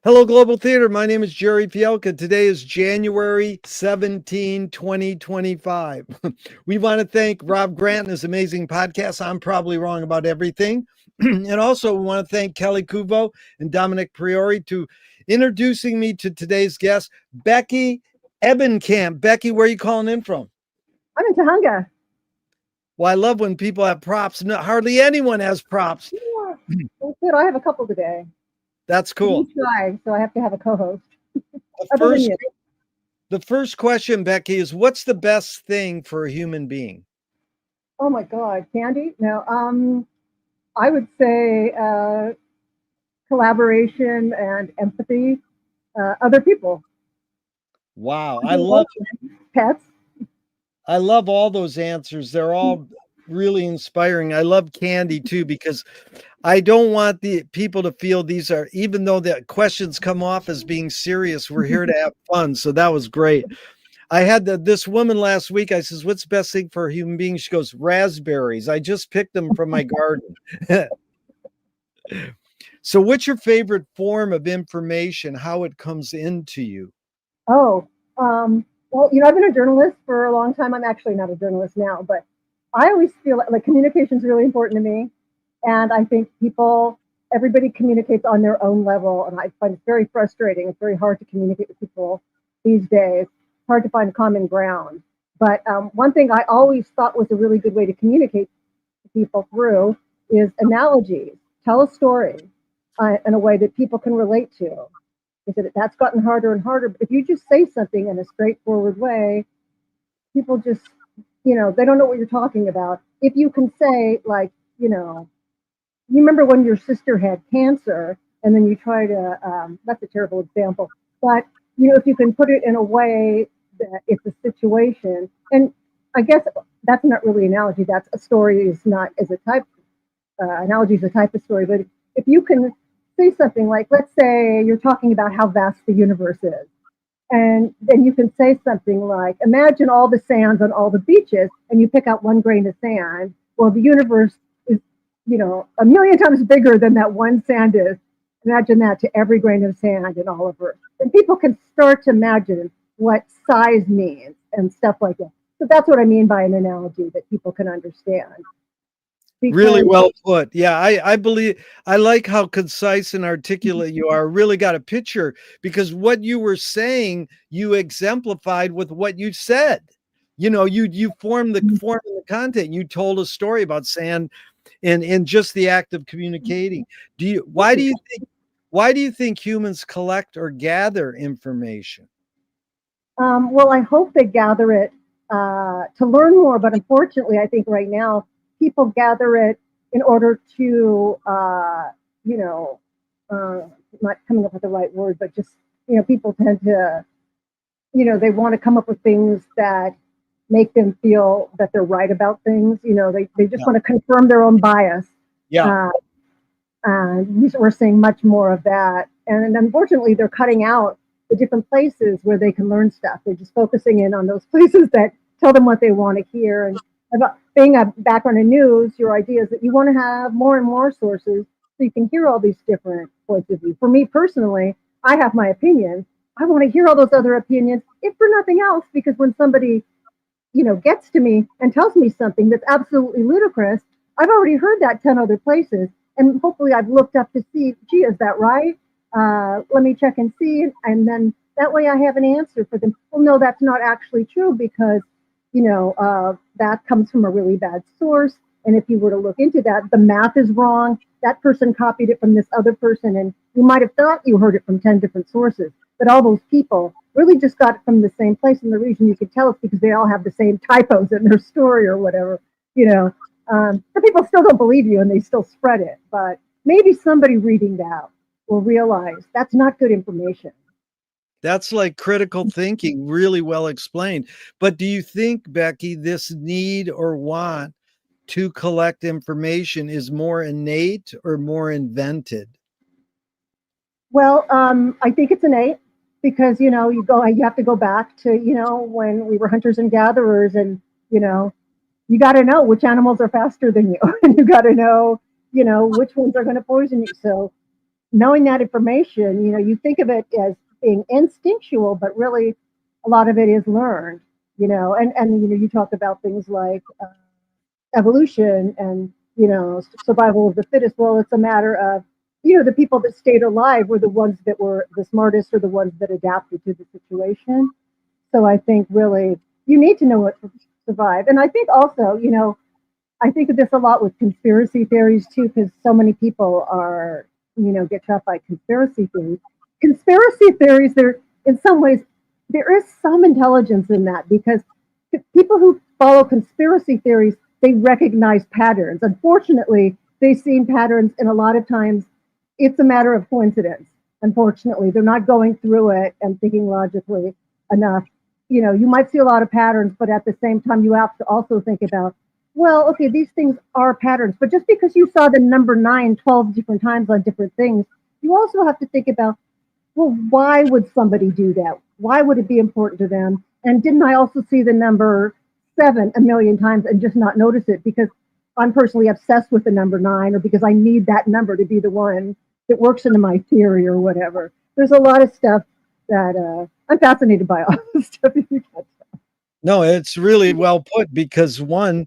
Hello, Global Theater. My name is Gerry Fialka. Today is January 17, 2025. We want to thank Rob Grant and his amazing podcast. I'm probably wrong about everything. And also, we want to thank Kelly Kuvo and Dominic Priori to introducing me to today's guest, Becky Ebenkamp. Becky, where are you calling in from? I'm in Tahunga. Well, I love when people have props. No, hardly anyone has props. Yeah. Well, good. I have a couple today. That's cool. You try, so I have to have a co-host. The Other than first you. The first question, Becky, is what's the best thing for a human being? Oh my God, candy? No. I would say collaboration and empathy. Other people, Wow, pets. I love all those answers. They're all really inspiring. I love candy too because I don't want the people to feel these are, even though the questions come off as being serious, we're here to have fun. So that was great. I had this woman last week. I says, "What's the best thing for a human being?" She goes, "Raspberries. I just picked them from my garden." So, what's your favorite form of information? How it comes into you? Oh, well, I've been a journalist for a long time. I'm actually not a journalist now, but I always feel like communication is really important to me. And I think everybody communicates on their own level. And I find it very frustrating. It's very hard to communicate with people these days. It's hard to find common ground. But one thing I always thought was a really good way to communicate to people through is analogies. Tell a story in a way that people can relate to. Is that that's gotten harder and harder. But if you just say something in a straightforward way, people just, they don't know what you're talking about. If you can say, like, you remember when your sister had cancer and then you try to, that's a terrible example, but, if you can put it in a way that it's a situation, and I guess that's not really an analogy, that's a story is not as a type, analogy is a type of story, but if you can say something like, let's say you're talking about how vast the universe is, and then you can say something like, imagine all the sands on all the beaches, and you pick out one grain of sand. Well, the universe is, a million times bigger than that one sand is. Imagine that to every grain of sand in all of Earth. And people can start to imagine what size means and stuff like that. So that's what I mean by an analogy that people can understand. Really Because well put. Yeah, I believe I like how concise and articulate you are. Really got a picture because what you were saying, you exemplified with what you said. You formed the content. You told a story about sand and just the act of communicating. Why do you think humans collect or gather information? well, I hope they gather it to learn more, but unfortunately, I think right now people gather it in order to, you know, not coming up with the right word, but just, people tend to, they want to come up with things that make them feel that they're right about things. They just Yeah. want to confirm their own bias. Yeah. Uh, and we're seeing much more of that. And unfortunately, they're cutting out the different places where they can learn stuff. They're just focusing in on those places that tell them what they want to hear. And about being a background in news, your idea is that you want to have more and more sources so you can hear all these different points of view. For me personally, I have my opinion. I want to hear all those other opinions, if for nothing else, because when somebody gets to me and tells me something that's absolutely ludicrous, I've already heard that 10 other places. And hopefully I've looked up to see, gee, is that right? Let me check and see. And then that way I have an answer for them. Well, no, that's not actually true because, that comes from a really bad source. And if you were to look into that, the math is wrong. That person copied it from this other person. And you might have thought you heard it from 10 different sources. But all those people really just got it from the same place. And the reason you could tell is because they all have the same typos in their story or whatever, the people still don't believe you and they still spread it. But maybe somebody reading that will realize that's not good information. That's like critical thinking, really well explained. But do you think, Becky, this need or want to collect information is more innate or more invented? Well, I think it's innate because you have to go back to when we were hunters and gatherers, and you got to know which animals are faster than you, and you got to know which ones are going to poison you. So knowing that information, you think of it as being instinctual, but really a lot of it is learned. And you talk about things like evolution and survival of the fittest. Well, it's a matter of the people that stayed alive were the ones that were the smartest or the ones that adapted to the situation. So I think really you need to know what to survive. And I think also, I think of this a lot with conspiracy theories too, because so many people are, get trapped by conspiracy theories. Conspiracy theories, there in some ways, there is some intelligence in that because people who follow conspiracy theories, they recognize patterns. Unfortunately, they've seen patterns, and a lot of times it's a matter of coincidence. Unfortunately, they're not going through it and thinking logically enough. You might see a lot of patterns, but at the same time, you have to also think about, well, okay, these things are patterns, but just because you saw the number 9 12 different times on different things, you also have to think about, well, why would somebody do that? Why would it be important to them? And didn't I also see the number 7 a million times and just not notice it because I'm personally obsessed with the number 9 or because I need that number to be the one that works into my theory or whatever. There's a lot of stuff that I'm fascinated by all this stuff. No, it's really well put because one,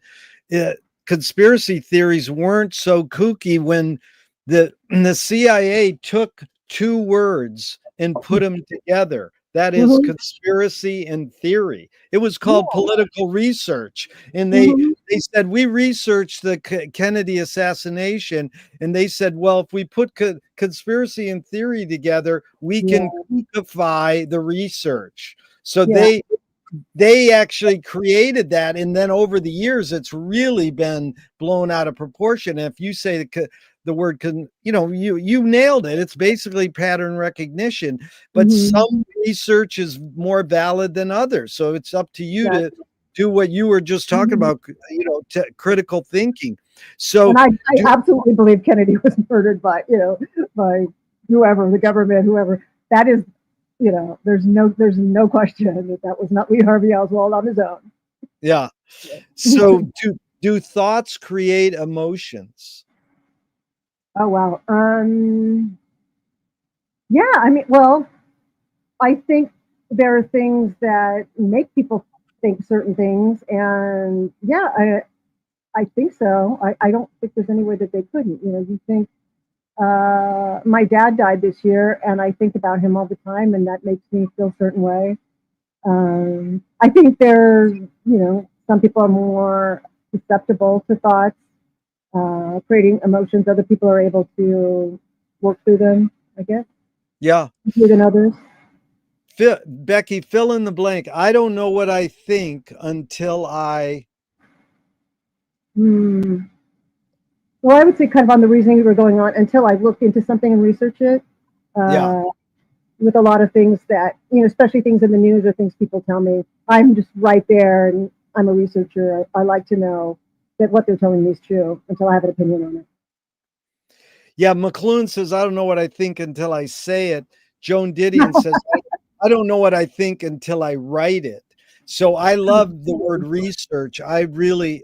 conspiracy theories weren't so kooky when the CIA took two words and put them together. That is Mm-hmm. conspiracy and theory. It was called Yeah. political research, and Mm-hmm. they said we researched the Kennedy assassination, and they said, well, if we put conspiracy and theory together, we Yeah. can codify the research. So Yeah. they actually created that, and then over the years it's really been blown out of proportion. And if you say the word you nailed it, it's basically pattern recognition, but Mm-hmm. some research is more valid than others, so it's up to you to Exactly. do what you were just talking Mhm. about, critical thinking. So And I do absolutely believe Kennedy was murdered by whoever, the government, whoever. That is, there's no question that was not Lee Harvey Oswald on his own. yeah, so do thoughts create emotions? Oh wow. Yeah, I mean, well, I think there are things that make people think certain things, and yeah, I think so. I don't think there's any way that they couldn't. You think my dad died this year, and I think about him all the time, and that makes me feel a certain way. I think some people are more susceptible to thoughts, creating emotions. Other people are able to work through them, I guess, Yeah. easier than others. Becky, fill in the blank. I don't know what I think until I. Hmm. Well, I would say kind of on the reasoning we were going on until I looked into something and research it. Yeah. Uh, with a lot of things that, especially things in the news or things people tell me, I'm just right there and I'm a researcher. I like to know that what they're telling me is true until I have an opinion on it. Yeah. McLuhan says, I don't know what I think until I say it. Joan Didion says, I don't know what I think until I write it. So I love the word research. I really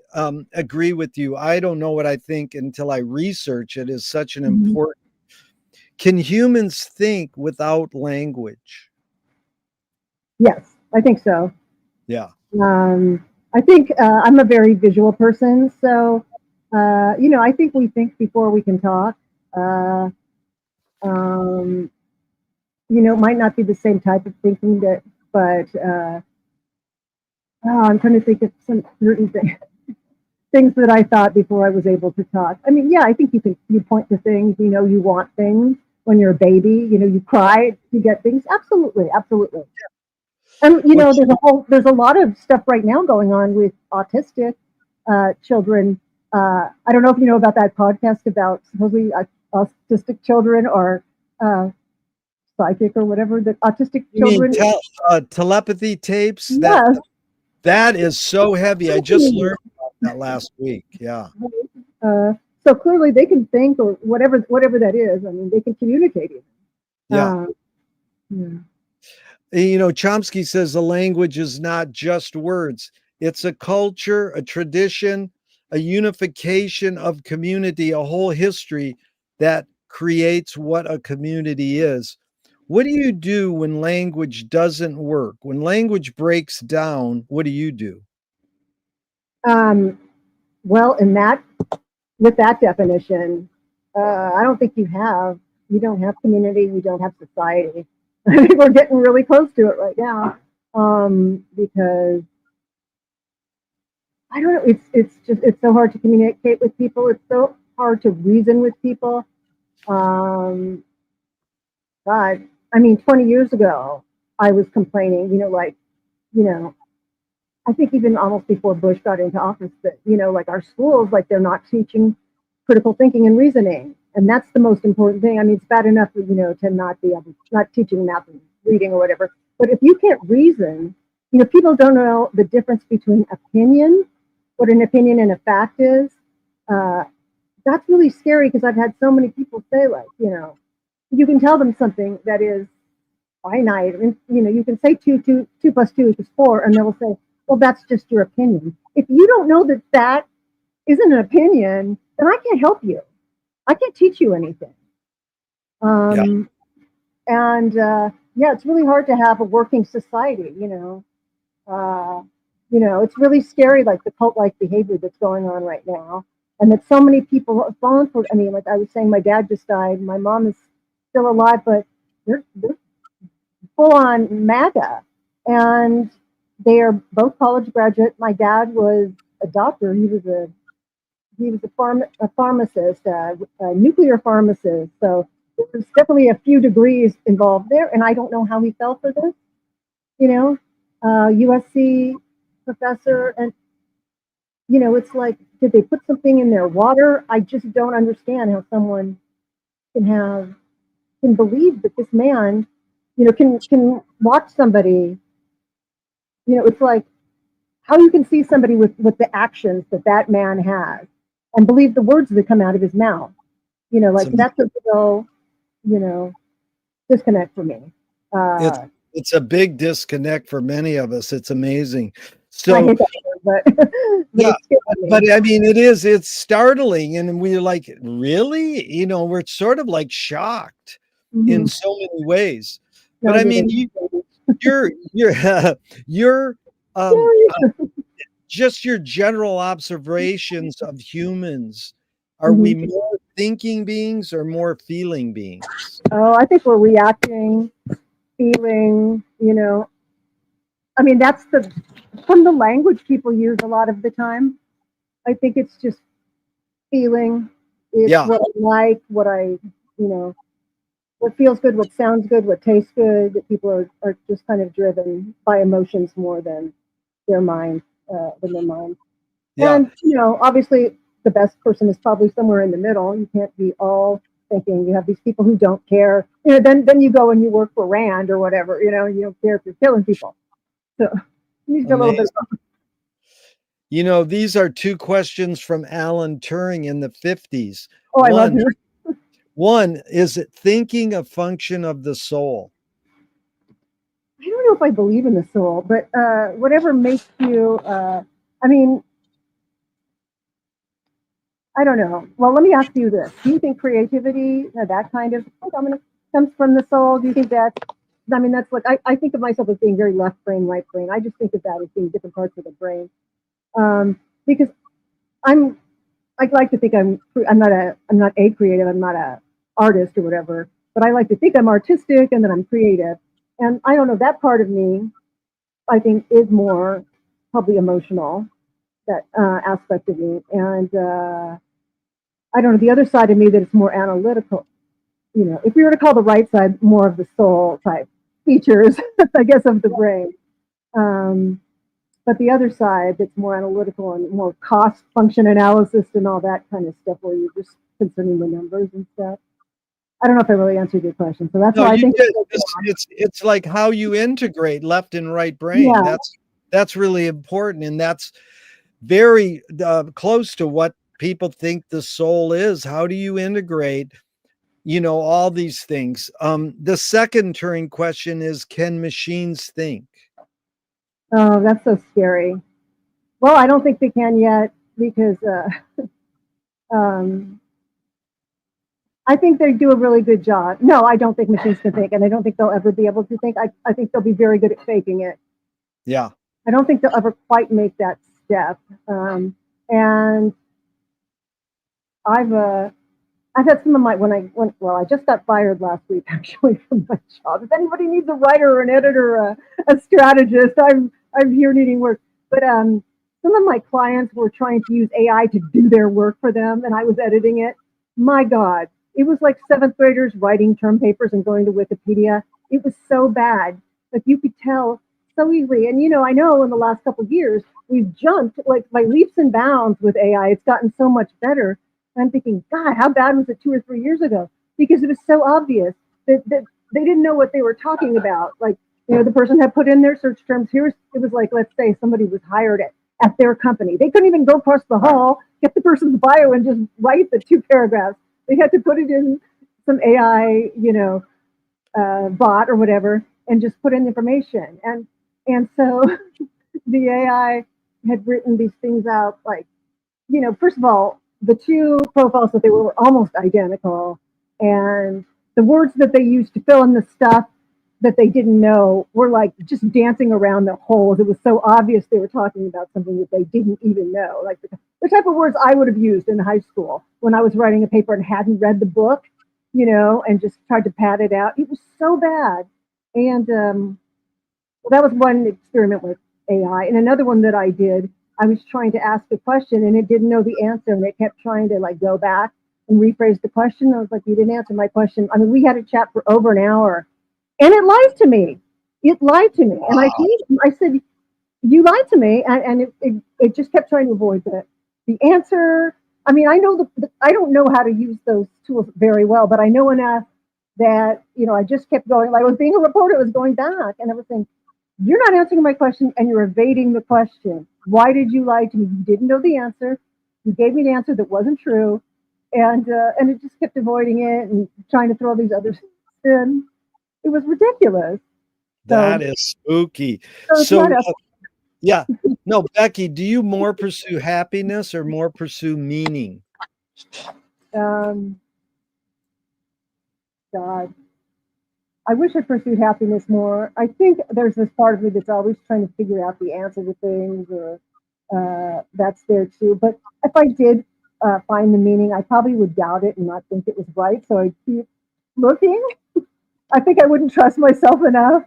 agree with you. I don't know what I think until I research it is such an Mhm. important. Can humans think without language? Yes, I think so. Yeah. I think I'm a very visual person, so I think we think before we can talk. Uh, um, it might not be the same type of thinking but I'm trying to think of some certain things that I thought before I was able to talk. I mean, yeah, I think you point to things, you want things when you're a baby, you cry, you get things. Absolutely, absolutely. And Which, there's a lot of stuff right now going on with autistic children. I don't know if you know about that podcast about supposedly autistic children or uh, psychic or whatever. The autistic you mean children. telepathy tapes? Yes. That is so heavy. I just learned about that last week. Yeah. Uh, so clearly they can think or whatever that is. I mean, they can communicate it. Yeah. Yeah. Chomsky says the language is not just words, it's a culture, a tradition, a unification of community, a whole history that creates what a community is. What do you do when language doesn't work? When language breaks down, what do you do? Well, with that definition, I don't think you don't have community, you don't have society. I think we're getting really close to it right now, because I don't know. It's so hard to communicate with people. It's so hard to reason with people. Um, God, I mean, 20 years ago, I was complaining. You know, I think even almost before Bush got into office, that like our schools, like they're not teaching critical thinking and reasoning, and that's the most important thing. I mean, it's bad enough, to not teaching math and reading or whatever, but if you can't reason, people don't know the difference between opinion, what an opinion and a fact is. Uh, that's really scary because I've had so many people say, like, you can tell them something that is finite, and you can say two plus two equals four, and they'll say, well, that's just your opinion. If you don't know that that isn't an opinion, then I can't help you. I can't teach you anything. Yeah. And yeah, it's really hard to have a working society. It's really scary, like the cult-like behavior that's going on right now, and that so many people have fallen for. I mean, like I was saying, my dad just died. My mom is still alive, but they're full on MAGA, and they are both college graduate. My dad was a doctor. He was a pharmacist, a nuclear pharmacist. So there's definitely a few degrees involved there, and I don't know how he fell for this. USC professor, and it's like, did they put something in their water? I just don't understand how someone can believe that this man, can watch somebody. It's like how you can see somebody with the actions that man has and believe the words that come out of his mouth. Like that's a real, you know, disconnect for me. It's Uh, it's a big disconnect for many of us. It's amazing. I So hate that word, but yeah, it's scaring but me. I mean, it's startling, and we're like, really? We're sort of like shocked in Mm-hmm. so many ways. No, But I I get mean, it. you're you're um Yeah. just your general observations of humans. Are we Mhm. more thinking beings or more feeling beings? Oh, I think we're reacting, feeling. I mean, that's from the language people use a lot of the time. I think it's just feeling. It's Yeah, what I like, what feels good, what sounds good, what tastes good. That people are just kind of driven by emotions more their mind, than their mind. yeah. And obviously, the best person is probably somewhere in the middle. You can't be all thinking. You have these people who don't care. Then you go and you work for Rand or whatever. You don't care if you're killing people. So you need a little bit Amazing. of. These are two questions from Alan Turing in the 50s. Oh, I love One, you. one, is it thinking a function of the soul? I don't know if I believe in the soul, but whatever makes you. I mean, I don't know. Well, let me ask you this: do you think creativity, that kind of comes from the soul? Do you think that? I mean, that's what I think of myself as being very left brain, right brain. I just think of that as being different parts of the brain. Because I'm, I like to think I'm not a creative. I'm not a artist or whatever. But I like to think I'm artistic and that I'm creative. And I don't know, that part of me, I think, is more probably emotional. That aspect of me, and I don't know, the other side of me that it's more analytical. If we were to call the right side more of the soul type features, I guess, of the brain. Um, but the other side that's more analytical and more cost function analysis and all that kind of stuff, where you're just concerning the numbers and stuff. I don't know if I really answered your question. So that's No, why I you think did. It's like how you integrate left and right brain. yeah. That's really important, and that's very close to what people think the soul is. How do you integrate, all these things? The second Turing question is, can machines think? Oh, that's so scary. Well, I don't think they can yet because um, I think they do a really good job. No, I don't think machines can think, and I don't think they'll ever be able to think. I think they'll be very good at faking it. Yeah. I don't think they'll ever quite make that step. And I've I've had some of my well, I just got fired last week actually from my job. If anybody needs a writer or an editor or a strategist, I'm here needing work. But some of my clients were trying to use AI to do their work for them, and I was editing it. My God, it was like seventh graders writing term papers and going to Wikipedia. It was so bad. Like you could tell so easily. And I know in the last couple of years we've jumped like by leaps and bounds with AI. It's gotten so much better. I'm thinking, God, how bad was it 2 or 3 years ago? Because it was so obvious that they didn't know what they were talking about. Like, the person had put in their search terms. It was like, let's say somebody was hired at their company. They couldn't even go across the hall, get the person's bio, and just write the 2 paragraphs. They had to put it in some AI, bot or whatever, and just put in information. And so the AI had written these things out, like, first of all, the two profiles that they were almost identical, and the words that they used to fill in the stuff that they didn't know were like just dancing around the holes. It was so obvious they were talking about something that they didn't even know, like the type of words I would have used in high school when I was writing a paper and hadn't read the book, and just tried to pad it out. It was so bad. And well, that was one experiment with AI. And another one that I did, I was trying to ask a question and it didn't know the answer, and it kept trying to like go back and rephrase the question. I was like, you didn't answer my question. I mean, we had a chat for over an hour, and it lied to me. It lied to me. Wow. And I said, you lied to me. And it just kept trying to avoid the answer. I mean, I don't know how to use those tools very well, but I know enough that, I just kept going. Like I was being a reporter, it was going back and everything. You're not answering my question and you're evading the question. Why did you lie to me? You didn't know the answer. You gave me an answer that wasn't true. And it just kept avoiding it and trying to throw these other things in. It was ridiculous. That is spooky. So, yeah. No, Becky, do you more pursue happiness or more pursue meaning? God, I wish I pursued happiness more. I think there's this part of me that's always trying to figure out the answer to things, or that's there too. But if I did find the meaning, I probably would doubt it and not think it was right. So I'd keep looking. I think I wouldn't trust myself enough.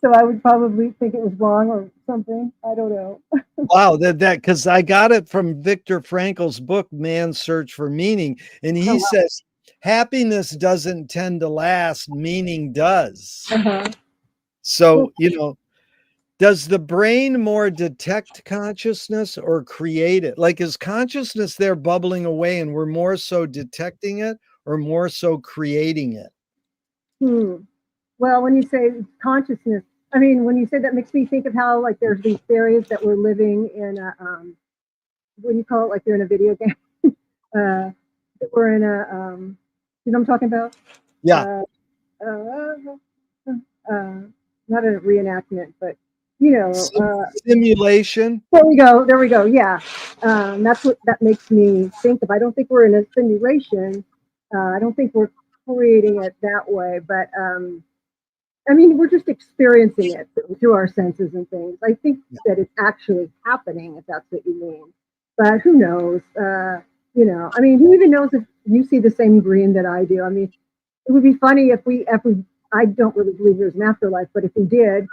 So I would probably think it was wrong or something. I don't know. Wow, that because I got it from Viktor Frankl's book, Man's Search for Meaning. And he says, happiness doesn't tend to last, meaning does. So, does the brain more detect consciousness or create it? Like, is consciousness there bubbling away and we're more so detecting it or more so creating it? Well, when you say consciousness, I mean, when you say that, makes me think of how, like, there's these theories that we're living in a, what do you call it? Like, they're in a video game. That we're in a, you know what I'm talking about? Yeah. Not a reenactment, but, simulation. There we go. Yeah. That's what that makes me think of. I don't think we're in a simulation. I don't think we're creating it that way, but, I mean, we're just experiencing it through our senses and things. I think that it's actually happening, if that's what you mean. But who knows? I mean, who even knows if you see the same green that I do? I mean, it would be funny if we, I don't really believe there's an afterlife, but if we did,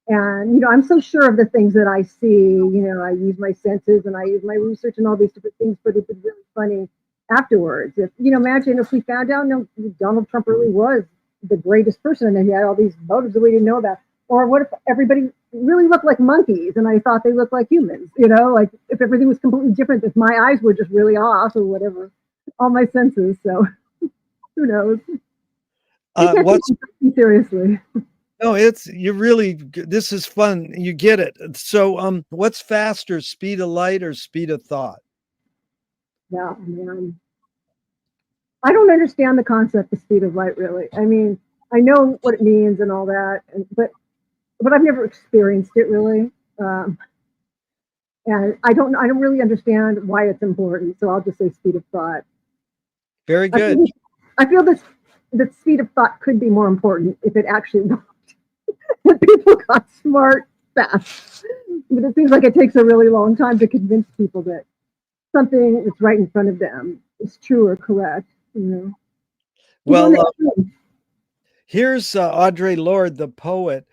and, I'm so sure of the things that I see, I use my senses and I use my research and all these different things, but it'd be really funny afterwards. If, imagine if we found out, no, Donald Trump really was the greatest person and he had all these motives that we didn't know about. Or what if everybody really looked like monkeys and I thought they looked like humans, like if everything was completely different, if my eyes were just really off or whatever, all my senses. So who knows? What's seriously? No, this is fun. You get it. So, what's faster, speed of light or speed of thought? Yeah, man. I don't understand the concept of speed of light, really. I mean, I know what it means and all that, but I've never experienced it really, and I don't really understand why it's important. So I'll just say speed of thought. Very good. I feel this the speed of thought could be more important if it actually worked. If people got smart fast. But it seems like it takes a really long time to convince people that something that's right in front of them is true or correct. You know. Well, here's Audre Lorde, the poet.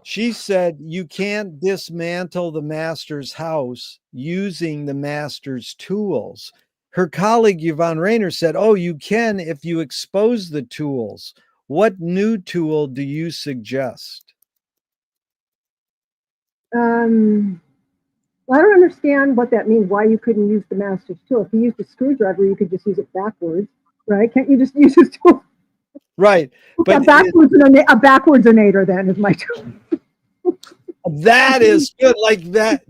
She said, "You can't dismantle the master's house using the master's tools." Her colleague Yvonne Rainer said, "Oh, you can if you expose the tools. What new tool do you suggest?" Well, I don't understand what that means. Why you couldn't use the master's tool? If you used a screwdriver, you could just use it backwards, right? Can't you just use his tool? Right. A But backwardsinator then is my tool. that is good. Like that,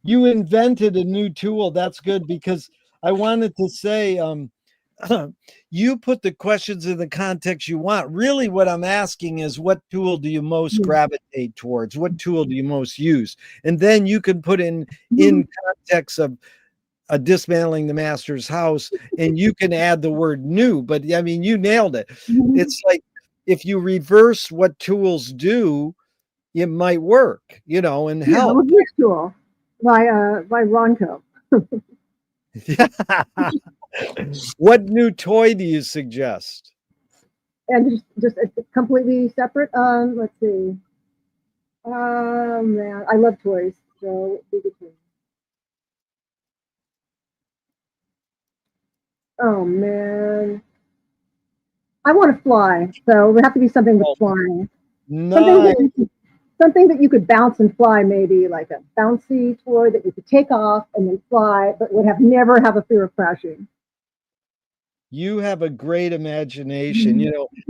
you invented a new tool. That's good, because I wanted to say, you put the questions in the context you want. Really, what I'm asking is, what tool do you most gravitate towards? What tool do you most use? And then you can put in context of dismantling the master's house, and you can add the word new. But I mean, you nailed it. It's like, if you reverse what tools do, it might work, and help. Well, this tool by Ronco. What new toy do you suggest? And just completely separate. Let's see. Oh man, I love toys. So oh man, I want to fly. So it would have to be something with flying. Nice. Something that you could bounce and fly, maybe like a bouncy toy that you could take off and then fly, but would never have a fear of crashing. You have a great imagination.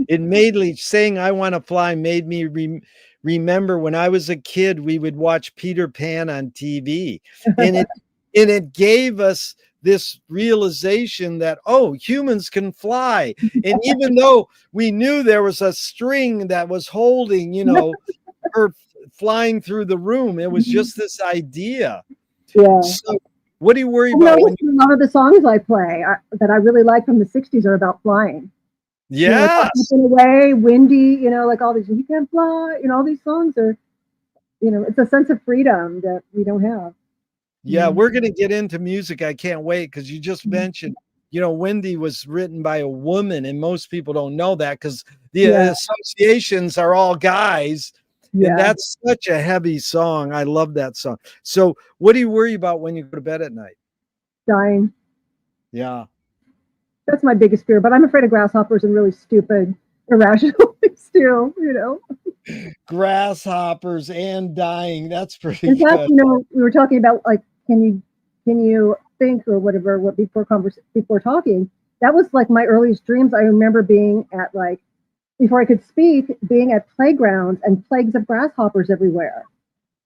It made me, saying I want to fly made me remember when I was a kid, we would watch Peter Pan on TV, and it gave us this realization that, oh, humans can fly. And even though we knew there was a string that was holding, her flying through the room, it was just this idea. Yeah. So what do you worry about? A lot of the songs I play that I really like from the 60s are about flying. Yeah. In a way, windy, like all these, you can fly, all these songs are, it's a sense of freedom that we don't have. Yeah, we're going to get into music. I can't wait, because you just mentioned, Wendy was written by a woman, and most people don't know that because the associations are all guys. Yeah. And that's such a heavy song. I love that song. So what do you worry about when you go to bed at night? Dying. Yeah. That's my biggest fear, but I'm afraid of grasshoppers and really stupid, irrational things too, Grasshoppers and dying. That's pretty good. In fact, good. We were talking about, like, can you think or whatever, before talking, that was like my earliest dreams. I remember being at, like, before I could speak, being at playgrounds and plagues of grasshoppers everywhere.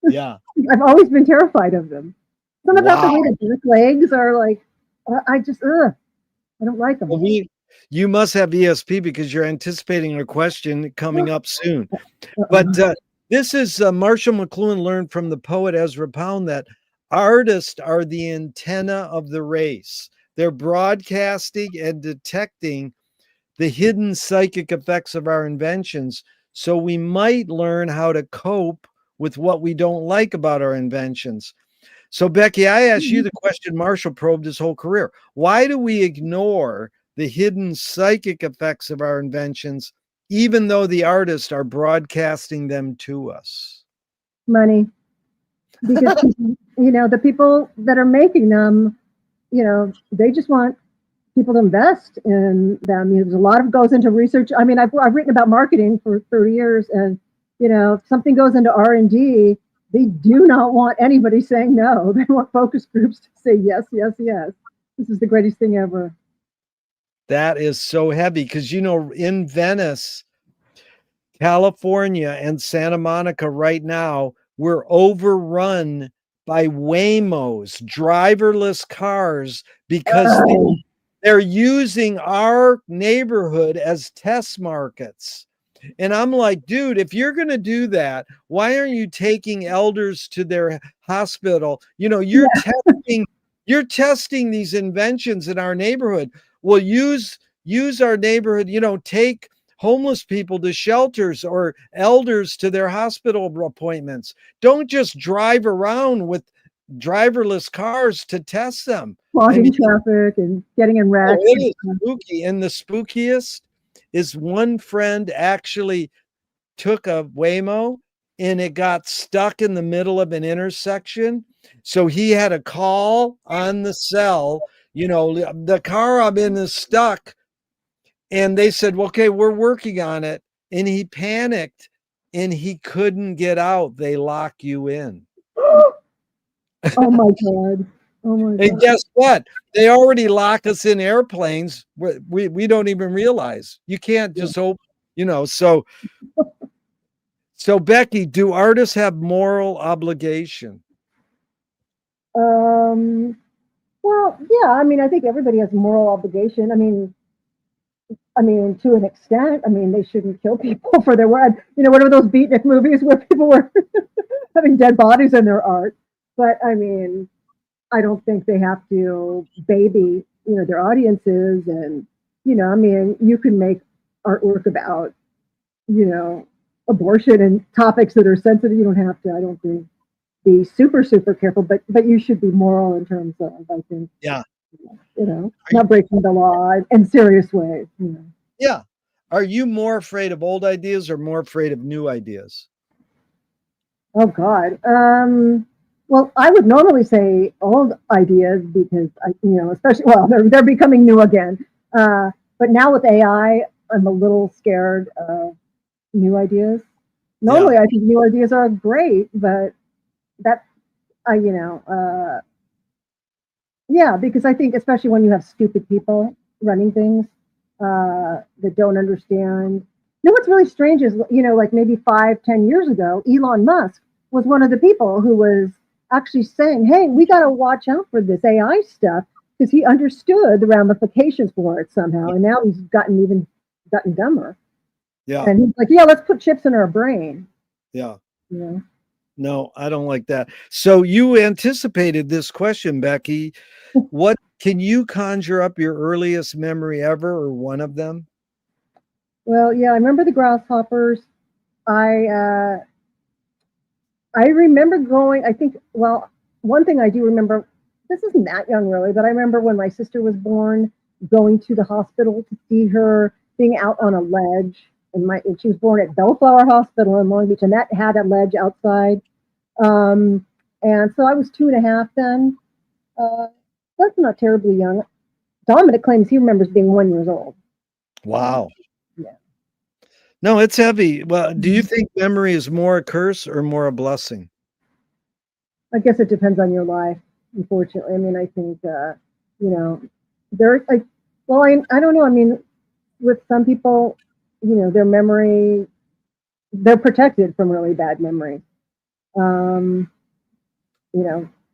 Yeah. I've always been terrified of them. Something about the way the legs are, like, I don't like them. Well, you must have ESP because you're anticipating a question coming up soon. But this is Marshall McLuhan learned from the poet Ezra Pound that artists are the antenna of the race. They're broadcasting and detecting the hidden psychic effects of our inventions, so we might learn how to cope with what we don't like about our inventions. So, Becky, I asked you the question Marshall probed his whole career. Why do we ignore the hidden psychic effects of our inventions, even though the artists are broadcasting them to us? Money. Because, the people that are making them, they just want people to invest in them. There's a lot of goes into research. I mean, I've written about marketing for 30 years, and, if something goes into R&D, they do not want anybody saying no. They want focus groups to say yes, yes, yes. This is the greatest thing ever. That is so heavy because, in Venice, California, and Santa Monica right now, we're overrun by Waymos, driverless cars, because they're using our neighborhood as test markets. And I'm like, dude, if you're going to do that, why aren't you taking elders to their hospital? You're testing these inventions in our neighborhood. Well, use use our neighborhood, take homeless people to shelters or elders to their hospital appointments. Don't just drive around with driverless cars to test them. Clogging traffic and getting in wrecks. It is spooky. And the spookiest is one friend actually took a Waymo and it got stuck in the middle of an intersection. So he had a call on the cell, the car I'm in is stuck. And they said, well, okay, we're working on it. And he panicked and he couldn't get out. They lock you in. Oh my God. Oh my God. And guess what? They already lock us in airplanes. We don't even realize. You can't just open, So Becky, do artists have moral obligation? Well, yeah, I mean, I think everybody has moral obligation. I mean, to an extent, they shouldn't kill people for their work. Whatever those beatnik movies where people were having dead bodies in their art. But I mean, I don't think they have to baby, their audiences. And, you can make artwork about, abortion and topics that are sensitive. You don't have to, I don't think, be super, super careful, but you should be moral in terms of, I think, not breaking the law in serious ways. Yeah. Are you more afraid of old ideas or more afraid of new ideas? Oh God. Well, I would normally say old ideas because especially, well, they're becoming new again. But now with AI, I'm a little scared of new ideas. Normally, I think new ideas are great, but because I think especially when you have stupid people running things that don't understand. What's really strange is, like maybe 5-10 years ago, Elon Musk was one of the people who was actually saying, hey, we got to watch out for this AI stuff, because he understood the ramifications for it somehow. And now he's gotten dumber. Yeah. And he's like, yeah, let's put chips in our brain. Yeah. No, I don't like that. So you anticipated this question, Becky. What can you conjure up your earliest memory ever, or one of them? Well, yeah, I remember the grasshoppers. I remember going, I think, well, one thing I do remember, this isn't that young really, but I remember when my sister was born, going to the hospital to see her, being out on a ledge. And she was born at Bellflower Hospital in Long Beach, and that had a ledge outside. And so I was 2.5 then. That's not terribly young. Dominic claims he remembers being 1 year old. Wow. Yeah. No, it's heavy. Well, do you think memory is more a curse or more a blessing? I guess it depends on your life, unfortunately. I think, I don't know. With some people, their memory, they're protected from really bad memory. The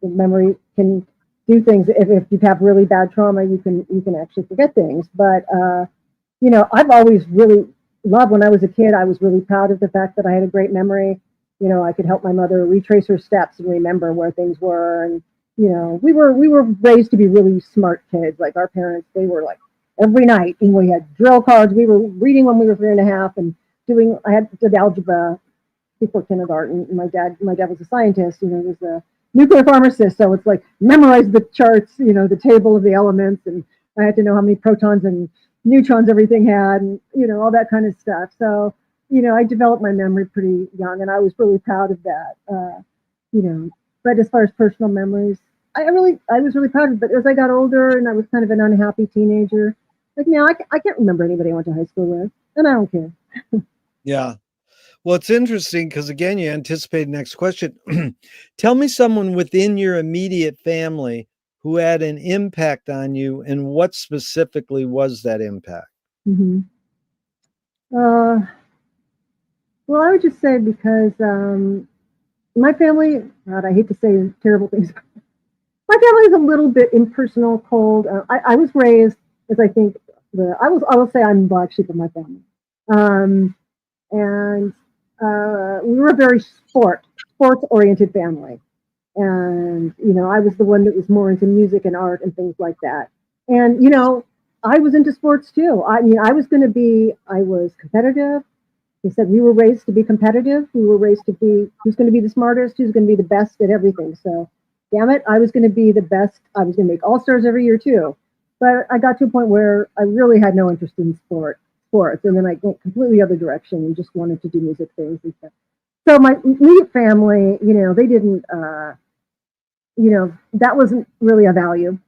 memory can do things. If you have really bad trauma, you can actually forget things. But, I've always really loved, when I was a kid, I was really proud of the fact that I had a great memory. I could help my mother retrace her steps and remember where things were. And, we were raised to be really smart kids. Like our parents, they were like every night, and we had drill cards. We were reading when we were 3.5 and I did algebra before kindergarten. And my dad was a scientist, he was a nuclear pharmacist. So it's like memorize the charts, the table of the elements. And I had to know how many protons and neutrons everything had, and, all that kind of stuff. So, I developed my memory pretty young, and I was really proud of that. But as far as personal memories, I was really proud of it. But as I got older and I was kind of an unhappy teenager, like now I can't remember anybody I went to high school with, and I don't care. Yeah. Well, it's interesting because, again, you anticipate the next question. Tell me someone within your immediate family who had an impact on you, and what specifically was that impact? Mm-hmm. Well, I would just say, because my family, God, I hate to say terrible things. My family is a little bit impersonal, cold. I was raised, as I think, I will say I'm the black sheep of my family. And we were a very sports-oriented family. And, I was the one that was more into music and art and things like that. And, I was into sports too. I mean, I was competitive. They said we were raised to be competitive. We were raised to be who's going to be the smartest, who's going to be the best at everything. So, damn it, I was going to be the best. I was going to make all stars every year too. But I got to a point where I really had no interest in sports, and then I went completely other direction and just wanted to do music things and stuff. So my immediate family, they didn't, that wasn't really a value.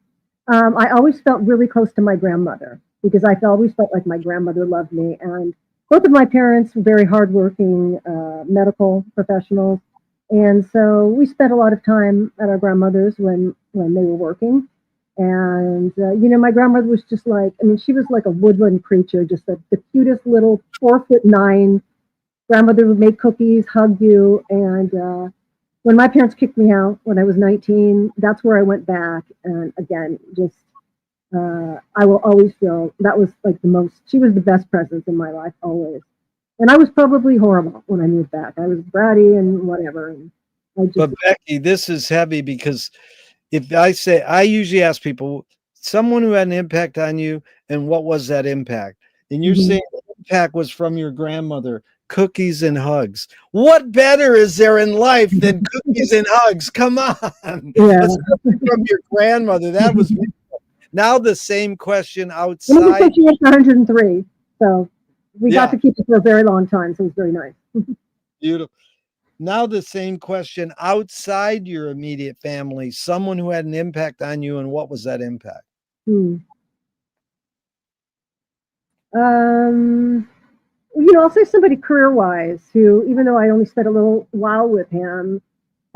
I always felt really close to my grandmother because I always felt like my grandmother loved me. And both of my parents were very hardworking medical professionals. And so we spent a lot of time at our grandmother's when they were working. And, my grandmother was just like, I mean, she was like a woodland creature, just the cutest little 4'9" grandmother would make cookies, hug you. And when my parents kicked me out when I was 19, that's where I went back. And again, just I will always feel that was like she was the best presence in my life, always. And I was probably horrible when I moved back. I was bratty and whatever. And but Becky, this is heavy because if I usually ask people, someone who had an impact on you, and what was that impact? And you're saying the impact was from your grandmother, cookies and hugs. What better is there in life than cookies and hugs? Come on. Yeah. From your grandmother. That was beautiful. Now the same question outside. She was 103, so we got to keep it for a very long time, so it was very nice. Beautiful. Now the same question outside your immediate family, someone who had an impact on you, and what was that impact? I'll say somebody career-wise who, even though I only spent a little while with him,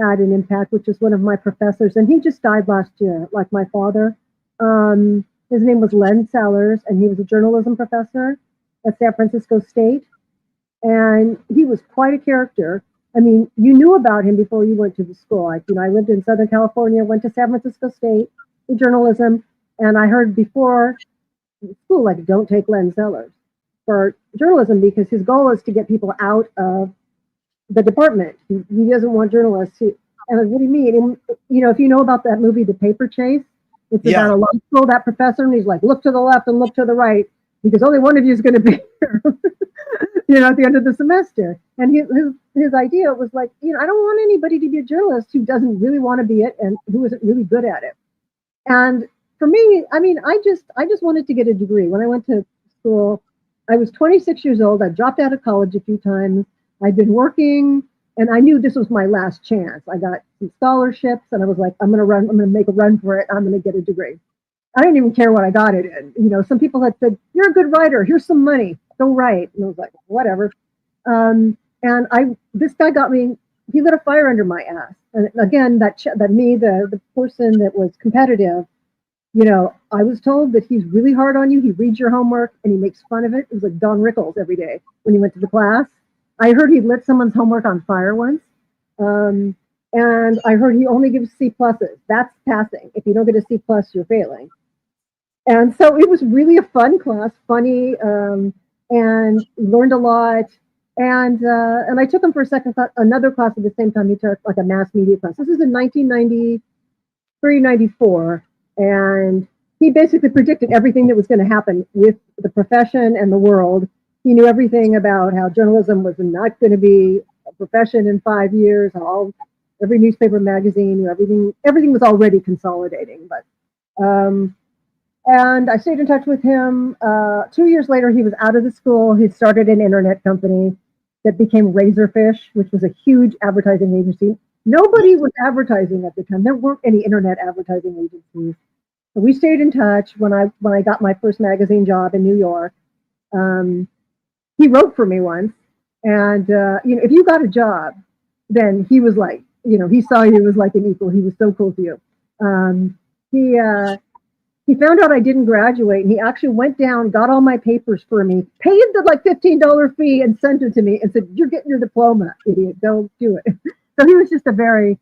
had an impact, which is one of my professors, and he just died last year, like my father. His name was Len Sellers, and he was a journalism professor at San Francisco State, and he was quite a character. I mean, you knew about him before you went to the school. I lived in Southern California, went to San Francisco State for journalism, and I heard before school, like, don't take Len Sellers for journalism because his goal is to get people out of the department. He doesn't want journalists to. And what do you mean? And, if you know about that movie, The Paper Chase, it's about a law school, that professor, and he's like, look to the left and look to the right because only one of you is going to be here, at the end of the semester. And his idea was like, I don't want anybody to be a journalist who doesn't really want to be it and who isn't really good at it. And for me, I mean, I just wanted to get a degree. When I went to school, I was 26 years old. I dropped out of college a few times. I'd been working, and I knew this was my last chance. I got some scholarships, and I was like, I'm going to make a run for it. I'm going to get a degree. I didn't even care what I got it in. Some people had said, you're a good writer. Here's some money. Go write. And I was like, whatever. And this guy got me, he lit a fire under my ass. And again, the person that was competitive, I was told that he's really hard on you. He reads your homework and he makes fun of it. It was like Don Rickles every day when he went to the class. I heard he lit someone's homework on fire once. And I heard he only gives C pluses. That's passing. If you don't get a C plus, you're failing. And so it was really a fun class, funny, and learned a lot. And I took him for another class at the same time. He took like a mass media class. This is in 1993, 94. And he basically predicted everything that was going to happen with the profession and the world. He knew everything about how journalism was not going to be a profession in 5 years. Every newspaper, magazine, everything was already consolidating. But and I stayed in touch with him. 2 years later, he was out of the school. He'd started an internet company that became Razorfish, which was a huge advertising agency. Nobody was advertising at the time. There weren't any internet advertising agencies. So we stayed in touch when I got my first magazine job in New York. He wrote for me once, and if you got a job, then he was like, he saw you as like an equal. He was so cool to you. He found out I didn't graduate, and he actually went down, got all my papers for me, paid the like $15 fee, and sent it to me, and said, "You're getting your diploma, idiot. Don't do it." So he was just a very,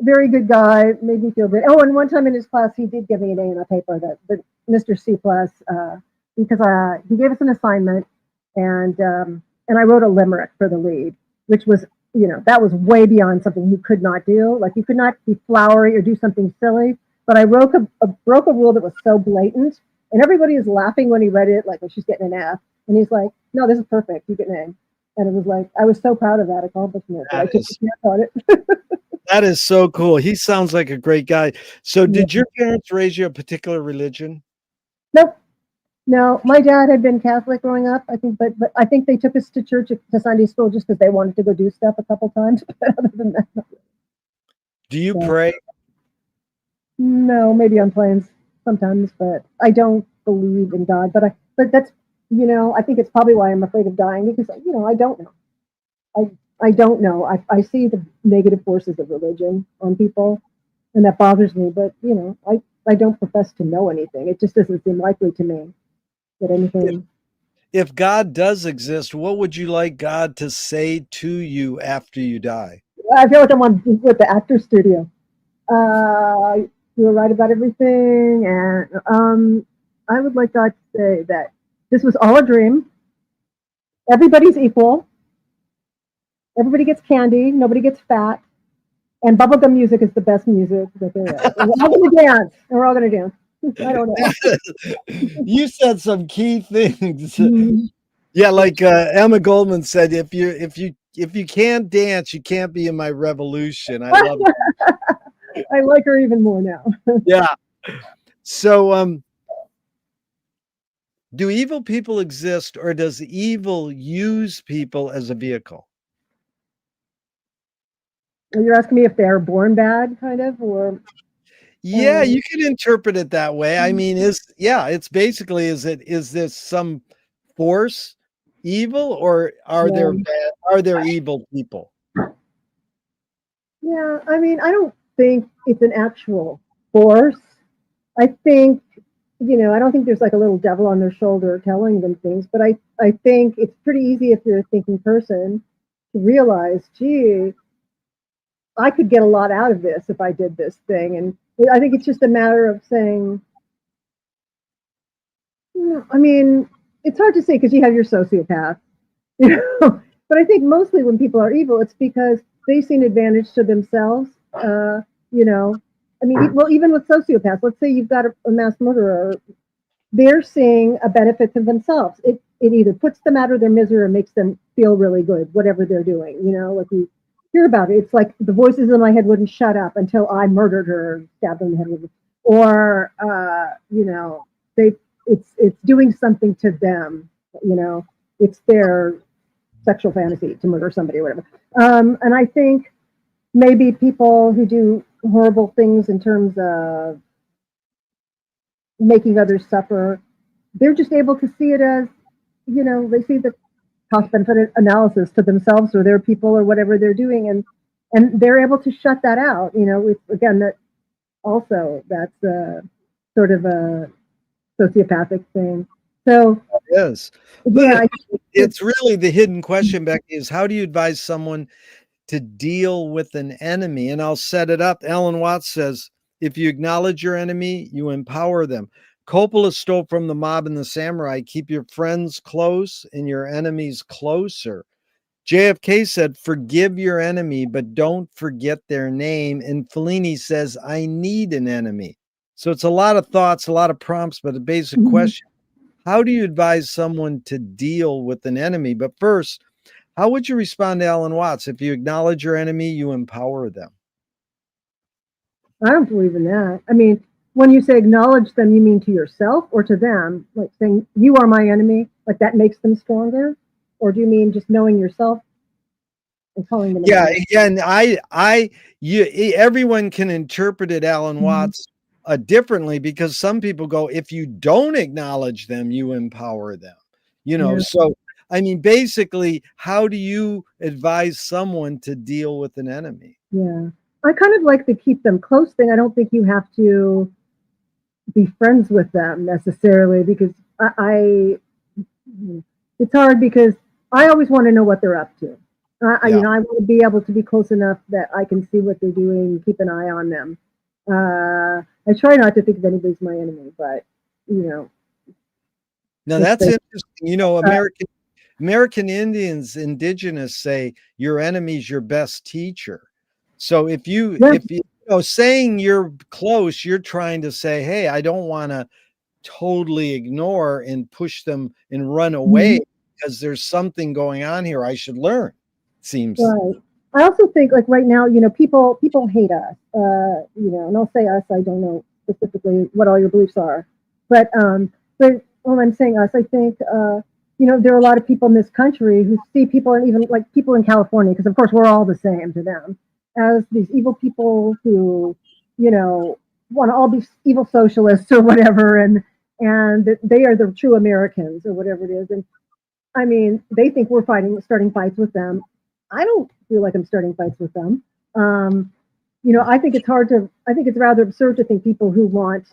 very good guy. Made me feel good. Oh, and one time in his class, he did give me an A in a paper that Mr. C plus because he gave us an assignment, and I wrote a limerick for the lead, which was that was way beyond something you could not do. Like you could not be flowery or do something silly. But I broke a rule that was so blatant And everybody is laughing when he read it, like, well, she's getting an F. And he's like, no, this is perfect. You get an A. And it was like, I was so proud of that accomplishment that I took a chance on it. That is so cool. He sounds like a great guy. So did your parents raise you a particular religion? Nope. No, my dad had been Catholic growing up, I think, but I think they took us to church, to Sunday school, just because they wanted to go do stuff a couple times. But other than that, Do you pray? no, maybe on planes sometimes, but I don't believe in God. But that's, I think it's probably why I'm afraid of dying, because I don't know. I don't know. I see the negative forces of religion on people, and that bothers me. But I don't profess to know anything. It just doesn't seem likely to me that anything. If God does exist, what would you like God to say to you after you die? I feel like I'm on with the actor's studio. You were right about everything, and I would like God to say that this was all a dream. Everybody's equal. Everybody gets candy. Nobody gets fat. And bubblegum music is the best music that there is. And we're all going to dance. And we're all going to dance. I don't know. You said some key things. Yeah, like Emma Goldman said, if you can't dance, you can't be in my revolution. I love that. I like her even more now. Yeah. So do evil people exist, or does evil use people as a vehicle? You're asking me if they're born bad, kind of, or yeah, you can interpret it that way. I mean, it's basically, is this some force evil, or are there evil people? Yeah, I mean, I don't think it's an actual force. I think, I don't think there's like a little devil on their shoulder telling them things, but I think it's pretty easy if you're a thinking person to realize, gee, I could get a lot out of this if I did this thing. And I think it's just a matter of saying, I mean, it's hard to say because you have your sociopath, but I think mostly when people are evil, it's because they see an advantage to themselves. I mean, well, even with sociopaths, let's say you've got a mass murderer, they're seeing a benefit to themselves. It either puts them out of their misery or makes them feel really good, whatever they're doing. Like you hear about it. It's like the voices in my head wouldn't shut up until I murdered her, or stabbed her in the head with it. Or, it's doing something to them. It's their sexual fantasy to murder somebody or whatever. And I think maybe people who do horrible things in terms of making others suffer, they're just able to see it as, they see the cost benefit analysis to themselves or their people or whatever they're doing, and they're able to shut that out. Again, that also that's sort of a sociopathic thing. So it is. Yeah, it's really the hidden question, Becky, is how do you advise someone to deal with an enemy? And I'll set it up. Alan Watts says, if you acknowledge your enemy, you empower them. Coppola stole from the mob and the samurai, keep your friends close and your enemies closer. JFK said, forgive your enemy, but don't forget their name. And Fellini says, I need an enemy. So it's a lot of thoughts, a lot of prompts, but a basic question. How do you advise someone to deal with an enemy? But first, how would you respond to Alan Watts? If you acknowledge your enemy, you empower them. I don't believe in that. I mean, when you say acknowledge them, you mean to yourself or to them? Like saying, you are my enemy, like that makes them stronger? Or do you mean just knowing yourself and calling them? Yeah, again, everyone can interpret it, Alan Watts, differently, because some people go, if you don't acknowledge them, you empower them. So I mean, basically, how do you advise someone to deal with an enemy? Yeah, I kind of like the keep them close thing. I don't think you have to be friends with them necessarily, because it's hard because I always want to know what they're up to. I want to be able to be close enough that I can see what they're doing, keep an eye on them. I try not to think of anybody as my enemy, but Now that's interesting. American Indians, indigenous, say your enemy's your best teacher. So if you saying you're close, you're trying to say, hey, I don't want to totally ignore and push them and run away because there's something going on here I should learn, seems. Right. I also think like right now, people hate us. And I'll say us. I don't know specifically what all your beliefs are, but when I'm saying us, I think there are a lot of people in this country who see people, and even like people in California, because of course we're all the same to them, as these evil people who want to all be evil socialists or whatever, and they are the true Americans or whatever it is. And I mean, they think we're starting fights with them. I don't feel like I'm starting fights with them. I think it's rather absurd to think people who want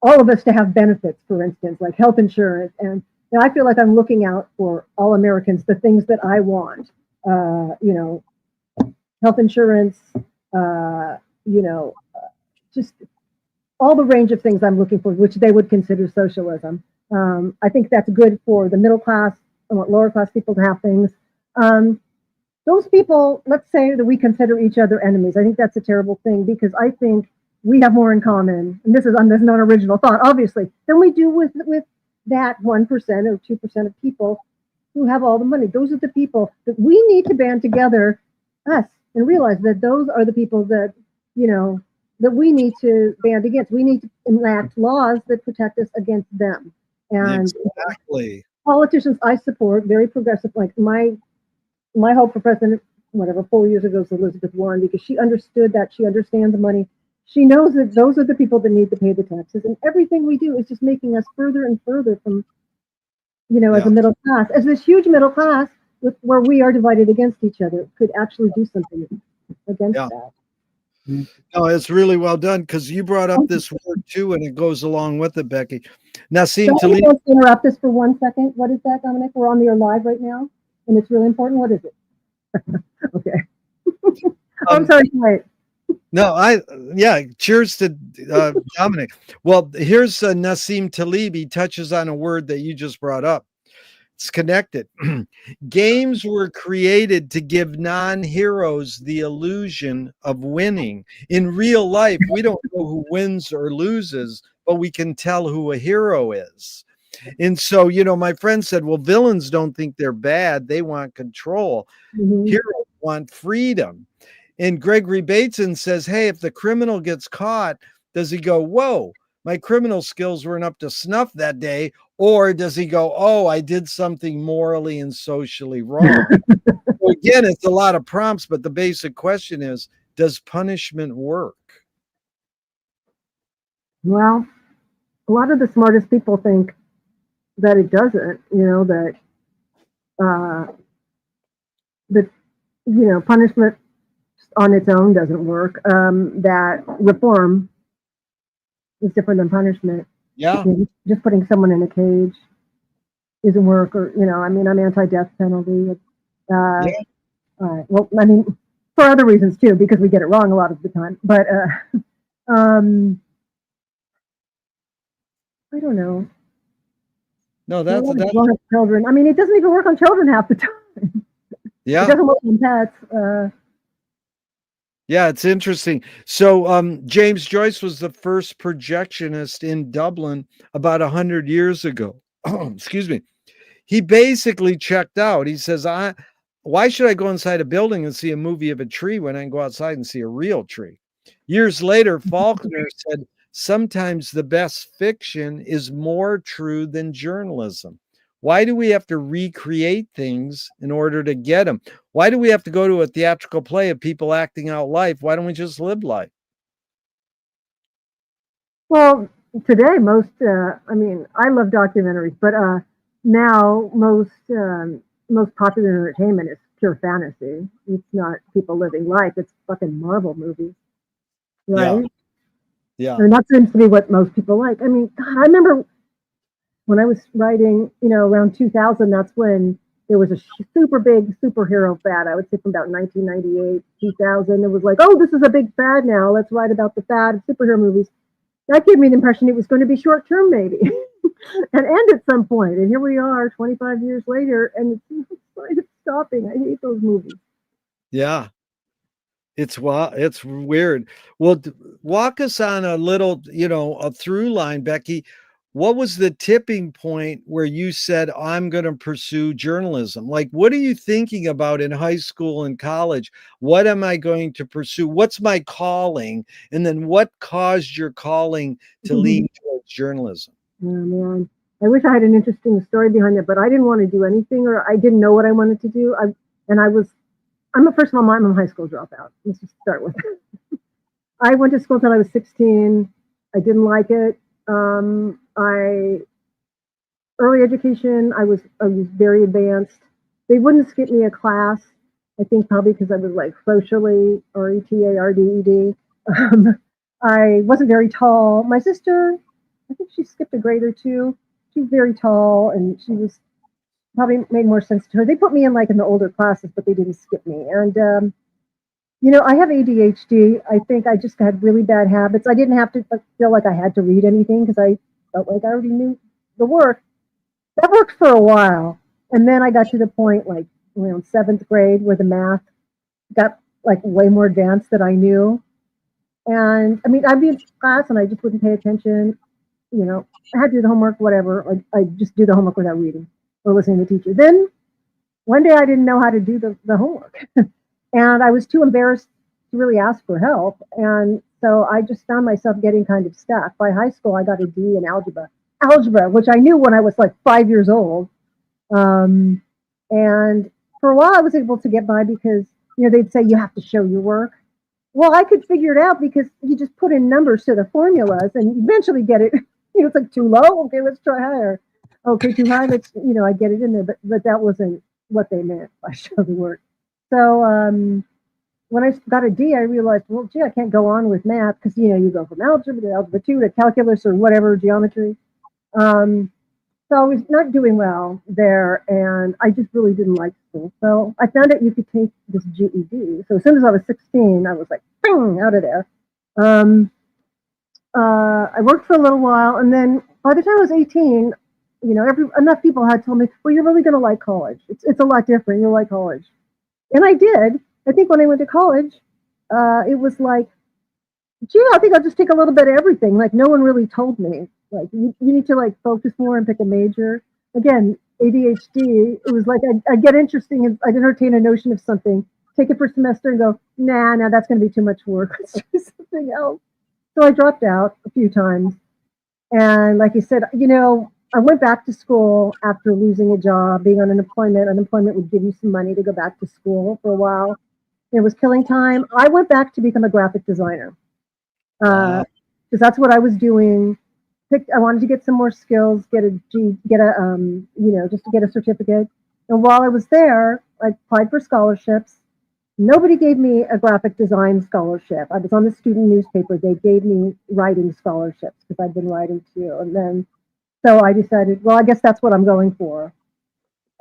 all of us to have benefits, for instance, like health insurance. And I feel like I'm looking out for all Americans, the things that I want, health insurance, just all the range of things I'm looking for, which they would consider socialism. I think that's good for the middle class. I want lower class people to have things. Those people, let's say that we consider each other enemies. I think that's a terrible thing, because I think we have more in common, and this is not an original thought, obviously, than we do with that 1% or 2% of people who have all the money. Those are the people that we need to band together, us, and realize that those are the people that, that we need to band against. We need to enact laws that protect us against them. And exactly. Politicians I support, very progressive, like my hope for president, 4 years ago, was Elizabeth Warren, because she understood that. She understands the money. She knows that those are the people that need to pay the taxes, and everything we do is just making us further and further from, as a middle class, as this huge middle class, where we are divided against each other, could actually do something against that. No, it's really well done, because you brought up this word too, and it goes along with it, Becky. Nassim Taleb. Let's interrupt this for 1 second. What is that, Dominic? We're on the air live right now, and it's really important. What is it? Okay. I'm sorry to wait. No, cheers to Dominic. Well, here's Nassim Taleb. He touches on a word that you just brought up. It's connected. Games were created to give non-heroes the illusion of winning. In real life, we don't know who wins or loses, but we can tell who a hero is. And so, my friend said, well, villains don't think they're bad. They want control. Heroes want freedom. And Gregory Bateson says, hey, if the criminal gets caught, does he go, whoa, my criminal skills weren't up to snuff that day? Or does he go, oh, I did something morally and socially wrong? So again, it's a lot of prompts, but the basic question is, does punishment work? Well, a lot of the smartest people think that it doesn't, that punishment on its own doesn't work, that reform is different than punishment. Yeah. Just putting someone in a cage doesn't work, or, I'm anti-death penalty. All right. Well, for other reasons too, because we get it wrong a lot of the time, but, I don't know. No, that's children. It doesn't even work on children half the time. Yeah. It doesn't work on pets. Yeah, it's interesting. So James Joyce was the first projectionist in Dublin about 100 years ago. Excuse me. He basically checked out. He says, why should I go inside a building and see a movie of a tree when I can go outside and see a real tree? Years later, Faulkner said, sometimes the best fiction is more true than journalism. Why do we have to recreate things in order to get them? Why do we have to go to a theatrical play of people acting out life? Why don't we just live life? Well, today, I love documentaries, but now most popular entertainment is pure fantasy. It's not people living life. It's fucking Marvel movies, right? Yeah. And that seems to be what most people like. God, I remember when I was writing, around 2000, that's when there was a super big superhero fad. I would say from about 1998, 2000. It was like, oh, this is a big fad now. Let's write about the fad of superhero movies. That gave me the impression it was going to be short term, maybe, and end at some point. And here we are 25 years later, and it's stopping. I hate those movies. Yeah. It's weird. Well, walk us on a little, a through line, Becky. what was the tipping point where you said, I'm going to pursue journalism? Like, what are you thinking about in high school and college? What am I going to pursue? What's my calling? And then what caused your calling to lean towards journalism? Oh, man. I wish I had an interesting story behind it, but I didn't want to do anything, or I didn't know what I wanted to do. I'm a first of all, I'm a high school dropout. Let's just start with that. I went to school until I was 16. I didn't like it. I early education, I was very advanced. They wouldn't skip me a class. I think probably because I was like socially RETARDED. Um, I wasn't very tall. My sister, I think she skipped a grade or two. She's very tall, and she was probably made more sense to her. They put me in like in the older classes, but they didn't skip me. And I have ADHD. I think I just had really bad habits. I didn't have to feel like I had to read anything because I felt like I already knew the work. That worked for a while. And then I got to the point like around seventh grade where the math got like way more advanced than I knew. And I mean, I'd be in class and I just wouldn't pay attention. I had to do the homework, whatever. I just do the homework without reading or listening to the teacher. Then one day I didn't know how to do the homework. And I was too embarrassed to really ask for help. And so I just found myself getting kind of stuck. By high school, I got a D in algebra, which I knew when I was like 5 years old. Um, and for a while, I was able to get by because, they'd say you have to show your work. Well, I could figure it out because you just put in numbers to the formulas and eventually get it. It's like too low. Okay, let's try higher. Okay, too high. I get it in there. But that wasn't what they meant by show the work. So when I got a D, I realized, well, gee, I can't go on with math because, you go from algebra to algebra 2 to calculus or whatever, geometry. So I was not doing well there, and I just really didn't like school. So I found out you could take this GED. So as soon as I was 16, I was like, bing, out of there. I worked for a little while, and then by the time I was 18, enough people had told me, well, you're really going to like college. It's a lot different. You'll like college. And I did. I think when I went to college, it was like, gee, I think I'll just take a little bit of everything. Like no one really told me, like you need to like focus more and pick a major. Again, ADHD. It was like I'd get interesting and I'd entertain a notion of something, take it for a semester and go, nah, that's going to be too much work. Let's do something else. So I dropped out a few times. And like you said, I went back to school after losing a job, being on unemployment. Unemployment would give you some money to go back to school for a while. It was killing time. I went back to become a graphic designer because that's what I was doing. I wanted to get some more skills, just to get a certificate. And while I was there, I applied for scholarships. Nobody gave me a graphic design scholarship. I was on the student newspaper. They gave me writing scholarships because I'd been writing too. And then, so I decided, well, I guess that's what I'm going for.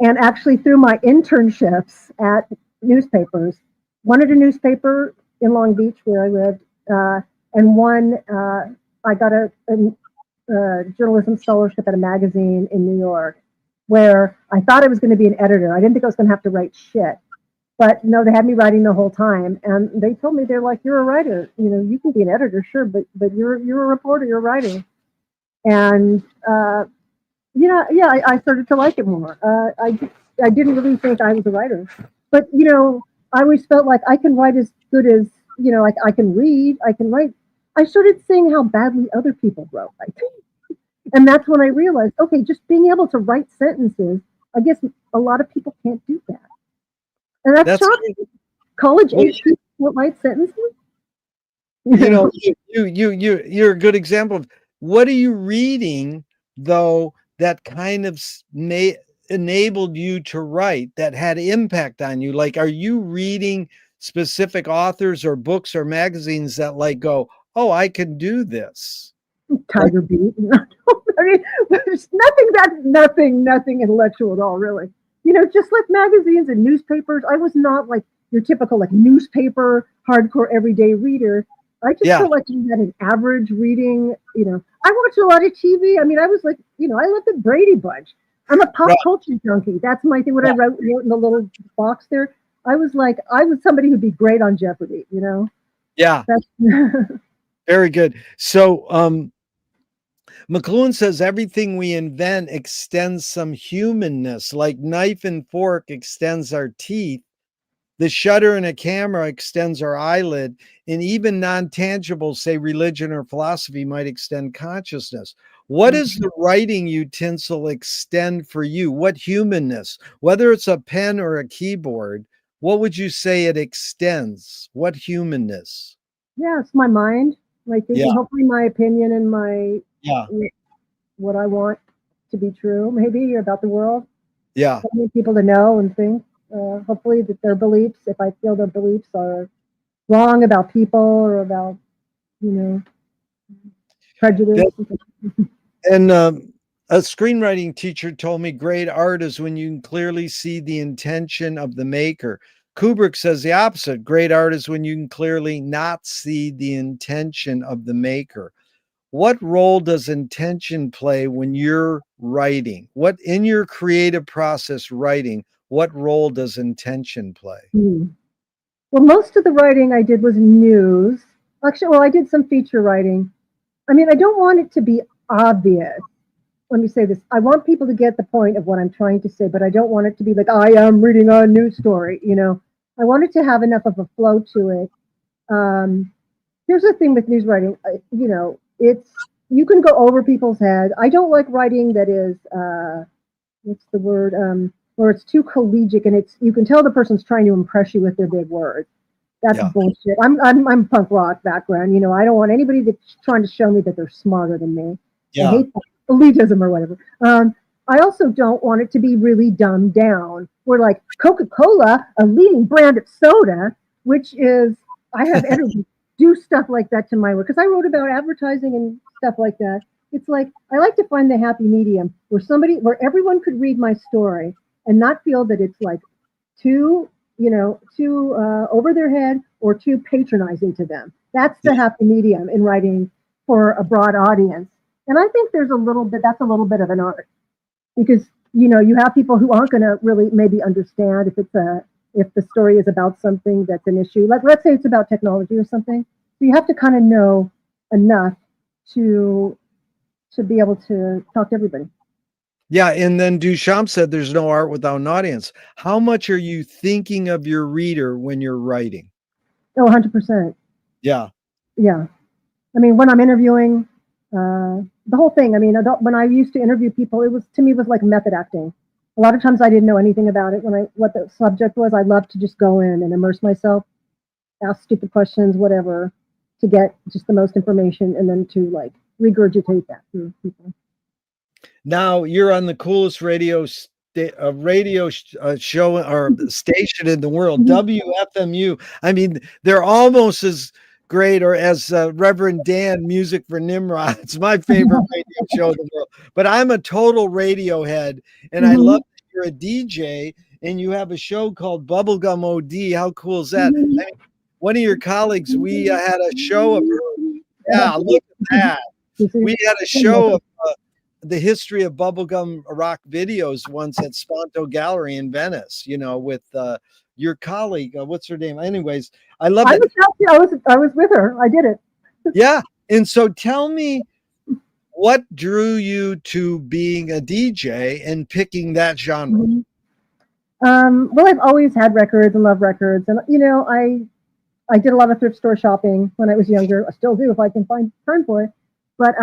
And actually through my internships at newspapers, one at a newspaper in Long Beach where I lived, and one, I got a journalism scholarship at a magazine in New York where I thought I was going to be an editor. I didn't think I was going to have to write shit. But no, they had me writing the whole time, and they told me, they're like, "You're a writer. You can be an editor, sure, but you're a reporter. You're writing." And I started to like it more. I didn't really think I was a writer, but I always felt like I can write as good as I can read. I can write. I started seeing how badly other people wrote. I think, and that's when I realized, okay, just being able to write sentences. I guess a lot of people can't do that. And that's shocking. College age people don't write sentences. You're a good example of what are you reading though that kind of enabled you to write, that had impact on you. Like, are you reading specific authors or books or magazines that like go, oh, I can do this? Tiger Beat. I mean, there's nothing intellectual at all, really. Just like magazines and newspapers, I was not like your typical like newspaper hardcore everyday reader. I just felt like you had an average reading. I watched a lot of TV. I mean, I was like, I lived at Brady Bunch. I'm a pop culture junkie. That's my thing. What I wrote in the little box there, I was somebody who'd be great on Jeopardy. Yeah. Very good. So, McLuhan says everything we invent extends some humanness, like knife and fork extends our teeth. The shutter in a camera extends our eyelid, and even non-tangibles, say religion or philosophy, might extend consciousness. What does the writing utensil extend for you? What humanness? Whether it's a pen or a keyboard, what would you say it extends? What humanness? Yeah, it's my mind, my Yeah, thinking, hopefully my opinion and my yeah, what I want to be true, maybe about the world. yeah. I need people to know and think. Hopefully that their beliefs, if I feel their beliefs are wrong about people or about, you know, prejudice. That, and a screenwriting teacher told me great art is when you can clearly see the intention of the maker. Kubrick says the opposite. Great art is when you can clearly not see the intention of the maker. What role does intention play when you're writing? What in your creative process writing, what role does intention play? Well, most of the writing I did was news. Actually, well, I did some feature writing. I mean, I don't want it to be obvious. Let me say this. I want people to get the point of what I'm trying to say, but I don't want it to be like, I am reading a news story, you know. I want it to have enough of a flow to it. Um, Here's the thing with news writing, you know, it's, you can go over people's head. I don't like writing that is, what's the word, where it's too collegiate and it's, you can tell the person's trying to impress you with their big words. That's Yeah, bullshit. I'm punk rock background. You know, I don't want anybody that's trying to show me that they're smarter than me. I yeah, hate that. Elitism or whatever. I also don't want it to be really dumbed down. We're like Coca-Cola, a leading brand of soda, which is, I have editors do stuff like that to my work because I wrote about advertising and stuff like that. It's like I like to find the happy medium where everyone could read my story and not feel that it's like too, you know, too over their head or too patronizing to them. That's the happy medium in writing for a broad audience. And I think that's a little bit of an art because, you know, you have people who aren't going to really maybe understand if the story is about something that's an issue. Like, let's say it's about technology or something. So you have to kind of know enough to be able to talk to everybody. yeah. And then Duchamp said there's no art without an audience. How much are you thinking of your reader when you're writing? Oh, 100%. Yeah, Yeah. I mean, when I'm interviewing, the whole thing. I mean, when I used to interview people, it was to me it was like method acting. A lot of times I didn't know anything about it. What the subject was, I loved to just go in and immerse myself, ask stupid questions, whatever, to get just the most information, and then to like regurgitate that to people. now you're on the coolest show or station in the world, Mhm. WFMU. I mean, they're almost as great or as Reverend Dan, Music for Nimrod. It's my favorite radio show in the world. But I'm a total Radiohead, and I love Mhm. that you're a DJ and you have a show called Bubblegum OD. How cool is that? I Mhm. mean, one of your colleagues, we had a show of her. Yeah, look at that. You see? We had a show of the history of bubblegum rock videos once at Sponto Gallery in Venice, you know, with your colleague. What's her name? Anyways, I love I it. was actually, I was with her. I did it. Yeah. And so tell me what drew you to being a DJ and picking that genre? Mhm. Well, I've always had records and love records, and you know, I did a lot of thrift store shopping when I was younger. I still do if I can find time for it. But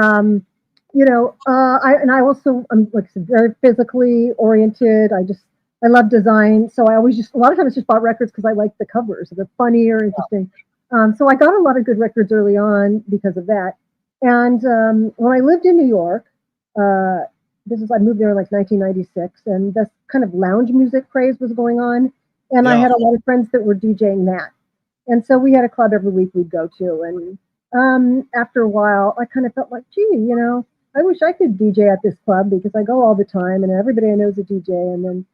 you know, I also I'm like I said, very physically oriented. I love design, so I always just a lot of times just bought records because I liked the covers. They're funny or interesting. So I got a lot of good records early on because of that. And when I lived in New York, uh, I moved there in like 1996, and this kind of lounge music craze was going on, and I Yeah. had a lot of friends that were DJing that. And so we had a club every week we'd go to. And after a while, I kind of felt like, gee, you know, I wish I could DJ at this club because I go all the time and everybody I know is a DJ. And then,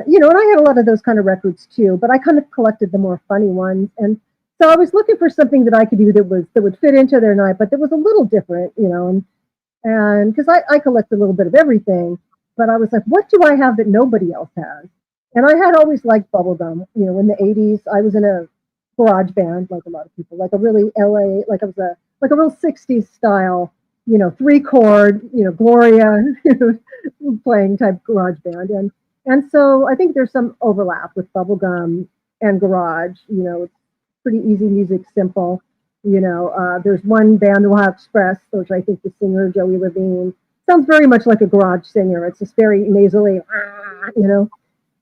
you know, and I had a lot of those kind of records too, but I kind of collected the more funny ones. And so I was looking for something that I could do that would fit into their night, but that was a little different, you know, and because I collect a little bit of everything, but I was like, what do I have that nobody else has? And I had always liked bubblegum. You know, in the 80s, I was in a garage band, like a lot of people, like a really LA, like I was a like a real 60s style three chord, Gloria playing type garage band. And so I think there's some overlap with bubblegum and garage. It's pretty easy music, simple. There's one band, Ohio Express, which I think the singer, Joey Levine, sounds very much like a garage singer. It's just very nasally, you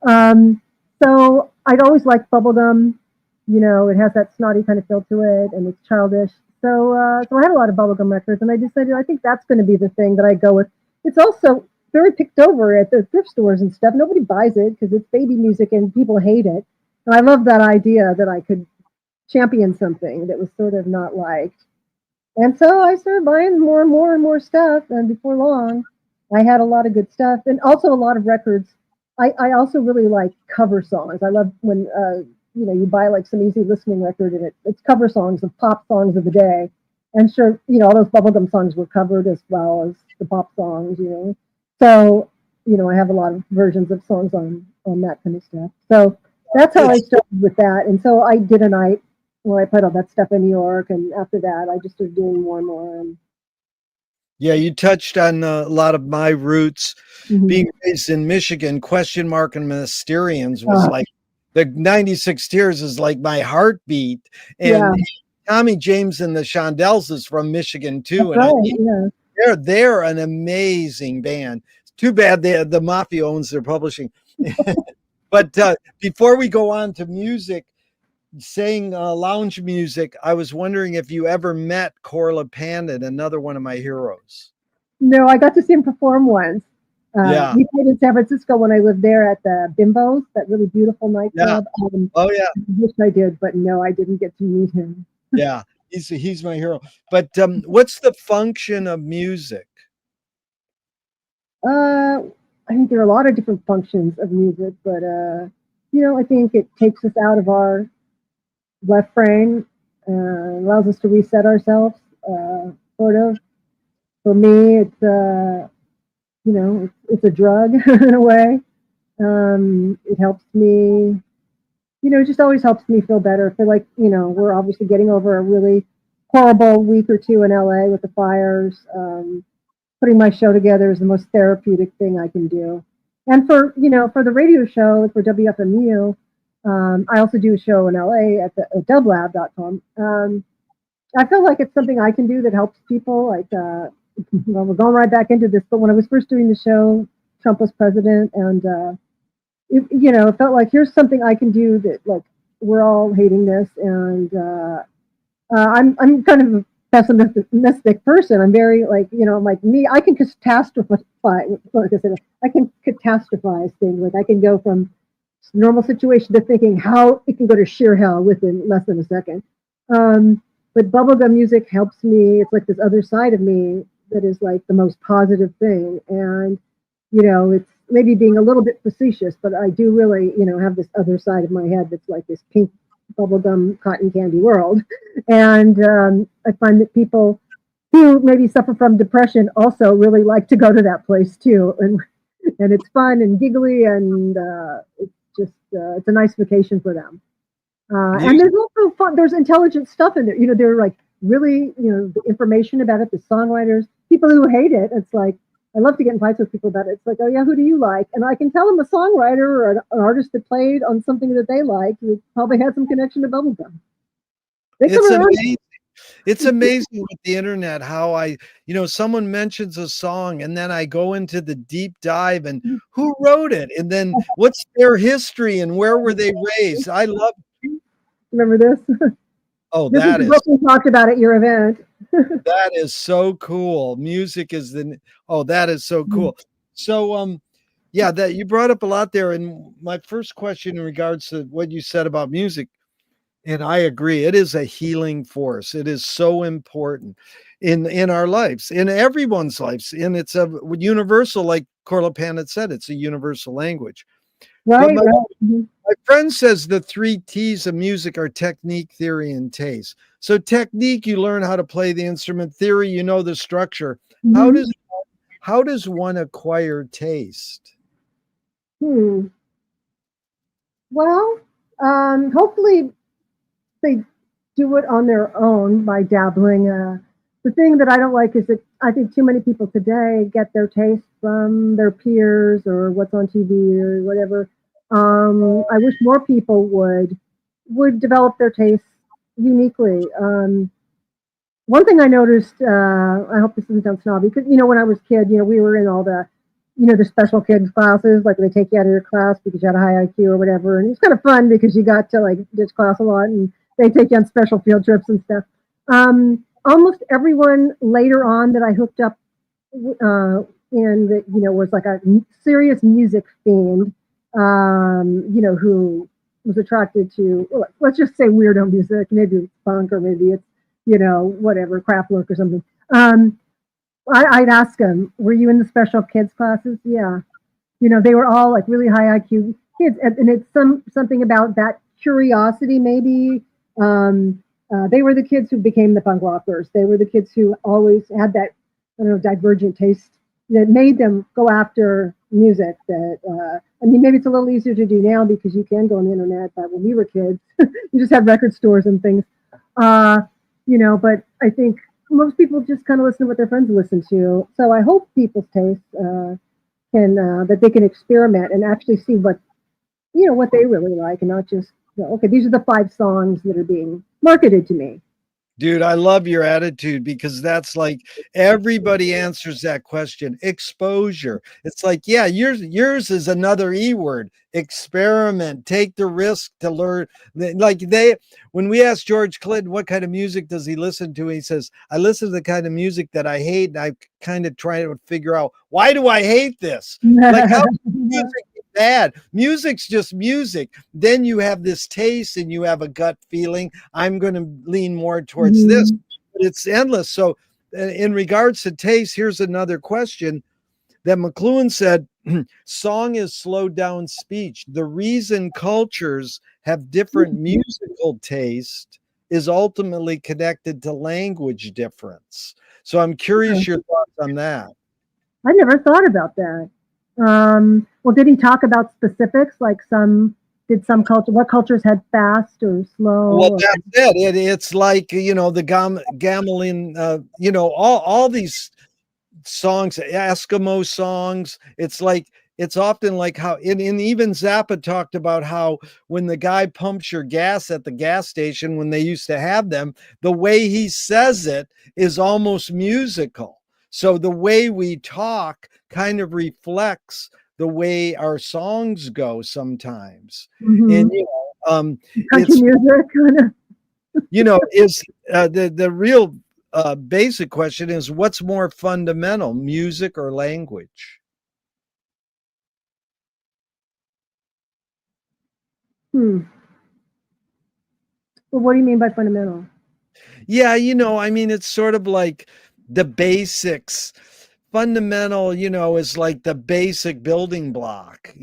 know. So I'd always liked bubblegum. It has that snotty kind of feel to it, and it's childish. So I had a lot of bubblegum records, and I decided I think that's going to be the thing that I go with. It's also very picked over at the thrift stores and stuff. Nobody buys it because it's baby music and people hate it. And I love that idea that I could champion something that was sort of not liked. And so I started buying more and more and more stuff. And before long, I had a lot of good stuff and also a lot of records. I also really like cover songs. I love when, you buy like some easy listening record and it's cover songs of pop songs of the day. And sure, all those bubblegum songs were covered as well as the pop songs. So, I have a lot of versions of songs on that kind of stuff. So that's how I started with that. And so I did a night where I played all that stuff in New York. And after that, I just started doing more and more. Yeah, you touched on a lot of my roots. Being raised in Michigan, Question Mark and Mysterians was like the 96 Tears is like my heartbeat. And Tommy James and the Shondells is from Michigan too. That's And right, they're an amazing band. It's too bad the mafia owns their publishing. But before we go on to music, saying lounge music, I was wondering if you ever met Corla Pandit, another one of my heroes. No, I got to see him perform once. Yeah. He played in San Francisco when I lived there at the Bimbos, that really beautiful nightclub. Oh yeah. I wish I did, but no, I didn't get to meet him. Yeah, he's my hero. But what's the function of music? I think there are a lot of different functions of music, but I think it takes us out of our left brain, allows us to reset ourselves, sort of. For me, it's a drug in a way. It helps me, it just always helps me feel better. I feel like, we're obviously getting over a really horrible week or two in LA with the fires. Putting my show together is the most therapeutic thing I can do. And for the radio show for WFMU, I also do a show in LA at dublab.com. I feel like it's something I can do that helps people. Like, well, we're going right back into this, but when I was first doing the show, Trump was president, and it felt like here's something I can do that, like, we're all hating this, and I'm kind of a pessimistic person. I'm very like me. I can catastrophize. Like I said, I can catastrophize things. Like I can go from normal situation to thinking how it can go to sheer hell within less than a second. But bubblegum music helps me. It's like this other side of me that is like the most positive thing. And, it's maybe being a little bit facetious, but I do really, have this other side of my head that's like this pink bubblegum cotton candy world. And I find that people who maybe suffer from depression also really like to go to that place too. And it's fun and giggly, and it's just, it's a nice vacation for them. And there's also fun. There's intelligent stuff in there. They're like really, the information about it, the songwriters, people who hate it. It's like, I love to get in fights with people about it. It's like, oh yeah, who do you like? And I can tell them a songwriter or an artist that played on something that they like, who probably had some connection to bubblegum. It's amazing. It's amazing with the internet how someone mentions a song and then I go into the deep dive and who wrote it and then what's their history and where were they raised. I love. Remember this? Oh, this is what we talked about at your event. That is so cool. Music is that is so cool. So yeah, that you brought up a lot there. And my first question in regards to what you said about music, and I agree, it is a healing force. It is so important in our lives, in everyone's lives. And it's a universal, like Corla Pandit said, it's a universal language. Right. My friend says the 3 T's of music are technique, theory, and taste. So technique, you learn how to play the instrument. Theory, you know the structure. How does one acquire taste? Well, hopefully they do it on their own by dabbling. The thing that I don't like is that I think too many people today get their taste from their peers or what's on TV or whatever. I wish more people would develop their tastes uniquely. One thing I noticed, I hope this doesn't sound snobby, because when I was a kid, we were in all the special kids classes, like they take you out of your class because you had a high IQ or whatever, and it was kind of fun because you got to like ditch class a lot, and they take you on special field trips and stuff. Almost everyone later on that I hooked up in that was like a serious music fiend, who was attracted to, well, let's just say weirdo music, maybe it's punk or maybe it's whatever, Kraftwerk or something. I'd ask them, were you in the special kids classes? Yeah. They were all like really high IQ kids. And it's something about that curiosity, maybe. They were the kids who became the punk rockers. They were the kids who always had that, I don't know, divergent taste that made them go after music that, maybe it's a little easier to do now because you can go on the internet, but when we were kids, you just had record stores and things. But I think most people just kind of listen to what their friends listen to. So I hope people's tastes that they can experiment and actually see what they really like, and not just okay, these are the 5 songs that are being marketed to me. Dude, I love your attitude because that's like everybody answers that question. Exposure. It's like, yeah, yours is another E word. Experiment. Take the risk to learn. Like when we asked George Clinton what kind of music does he listen to, he says, I listen to the kind of music that I hate, and I kind of try to figure out, why do I hate this? Like, how music is bad? Music's just music. Then you have this taste and you have a gut feeling. I'm going to lean more towards this. But it's endless. So in regards to taste, here's another question that McLuhan said, song is slowed down speech. The reason cultures have different musical taste is ultimately connected to language difference. So I'm curious your thoughts on that. I never thought about that. Well, did he talk about specifics? Like what cultures had fast or slow? Well, that's it. It's like, the Gamelin, all these songs, Eskimo songs. It's like, it's often like how in even Zappa talked about how when the guy pumps your gas at the gas station, when they used to have them, the way he says it is almost musical. So the way we talk kind of reflects the way our songs go sometimes. And country music kind of. Is the real basic question is, what's more fundamental, music or language? Well, what do you mean by fundamental? Yeah, it's sort of like the basics. Fundamental, is like the basic building block,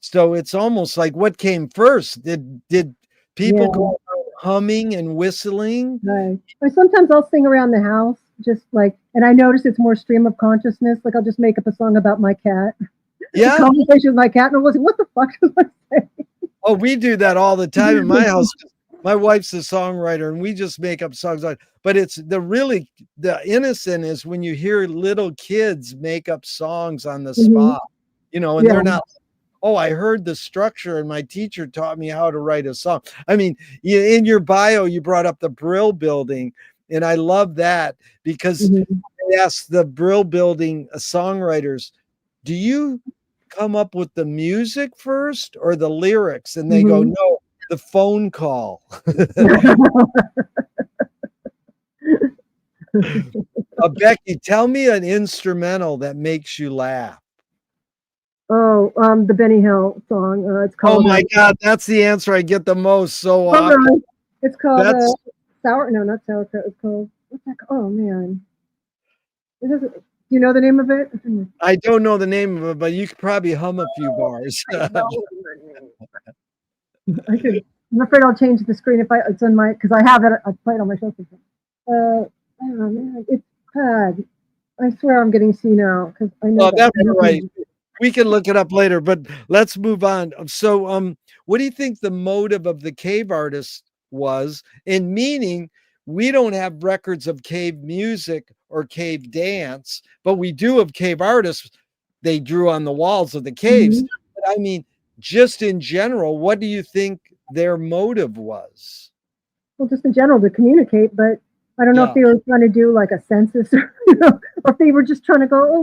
So it's almost like, what came first? Did people go humming and whistling? Right. Or sometimes I'll sing around the house, just like, and I notice it's more stream of consciousness. Like I'll just make up a song about my cat. Yeah. Conversation with my cat, and I was like, what the fuck was I saying? Oh, we do that all the time in my house. My wife's a songwriter, and we just make up songs. But it's the innocent is when you hear little kids make up songs on the spot, and they're not, oh, I heard the structure and my teacher taught me how to write a song. I mean, in your bio, you brought up the Brill Building, and I love that because I asked the Brill Building songwriters, do you come up with the music first or the lyrics? And they go, no, the phone call. Becky, tell me an instrumental that makes you laugh. Oh, the Benny Hill song. It's called. Oh my God, that's the answer I get the most so often. It's called not sauerkraut. It's called, what's that called? Oh man. Do you know the name of it? I don't know the name of it, but you could probably hum a few bars. I'm afraid I'll change the screen if it's on my, because I have it. I play it on my phone. Oh man, it's bad. I swear I'm getting senile because I know. That's all right. We can look it up later, but let's move on. So, what do you think the motive of the cave artist was? In meaning, we don't have records of cave music or cave dance, but we do of cave artists. They drew on the walls of the caves. Mhm. But I mean, just in general, what do you think their motive was? Well, just in general to communicate, but I don't know if Yeah. they were trying to do like a census or, or if they were just trying to go, oh,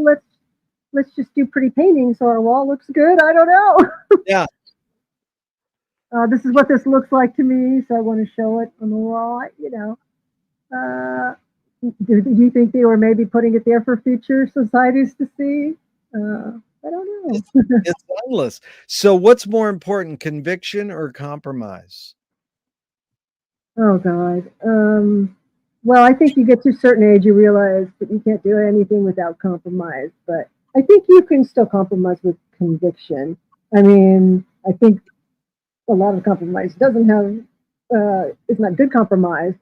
let's just do pretty paintings so our wall looks good. I don't know. Yeah. This is what this looks like to me, so I want to show it on the wall. Uh, do you think they were maybe putting it there for future societies to see? I don't know. It's endless. So what's more important, conviction or compromise? Oh God. Well, I think you get to a certain age, you realize that you can't do anything without compromise. But I think you can still compromise with conviction. I mean, I think a lot of compromise doesn't have it's not good compromise,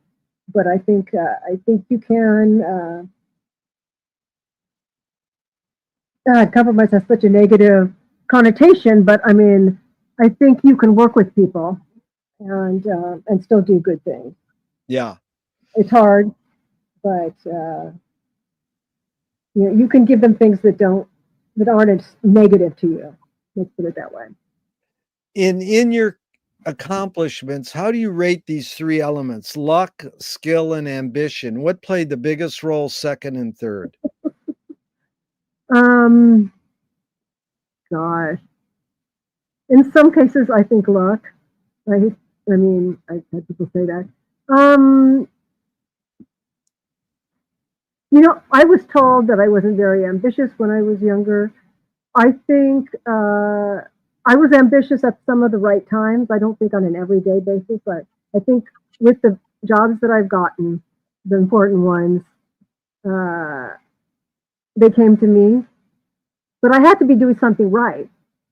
but I think you can. Compromise has such a negative connotation, but I mean, I think you can work with people and still do good things. Yeah. It's hard, but you can give them things that aren't as negative to you. Let's put it that way. In your accomplishments, how do you rate these three elements? Luck, skill, and ambition. What played the biggest role, second and third? Um, Gosh, in some cases, I think luck. I, I mean, I've had people say that. Um, I was told that I wasn't very ambitious when I was younger. I think I was ambitious at some of the right times. I don't think on an everyday basis, but I think with the jobs that I've gotten, the important ones, uh, they came to me. But I had to be doing something right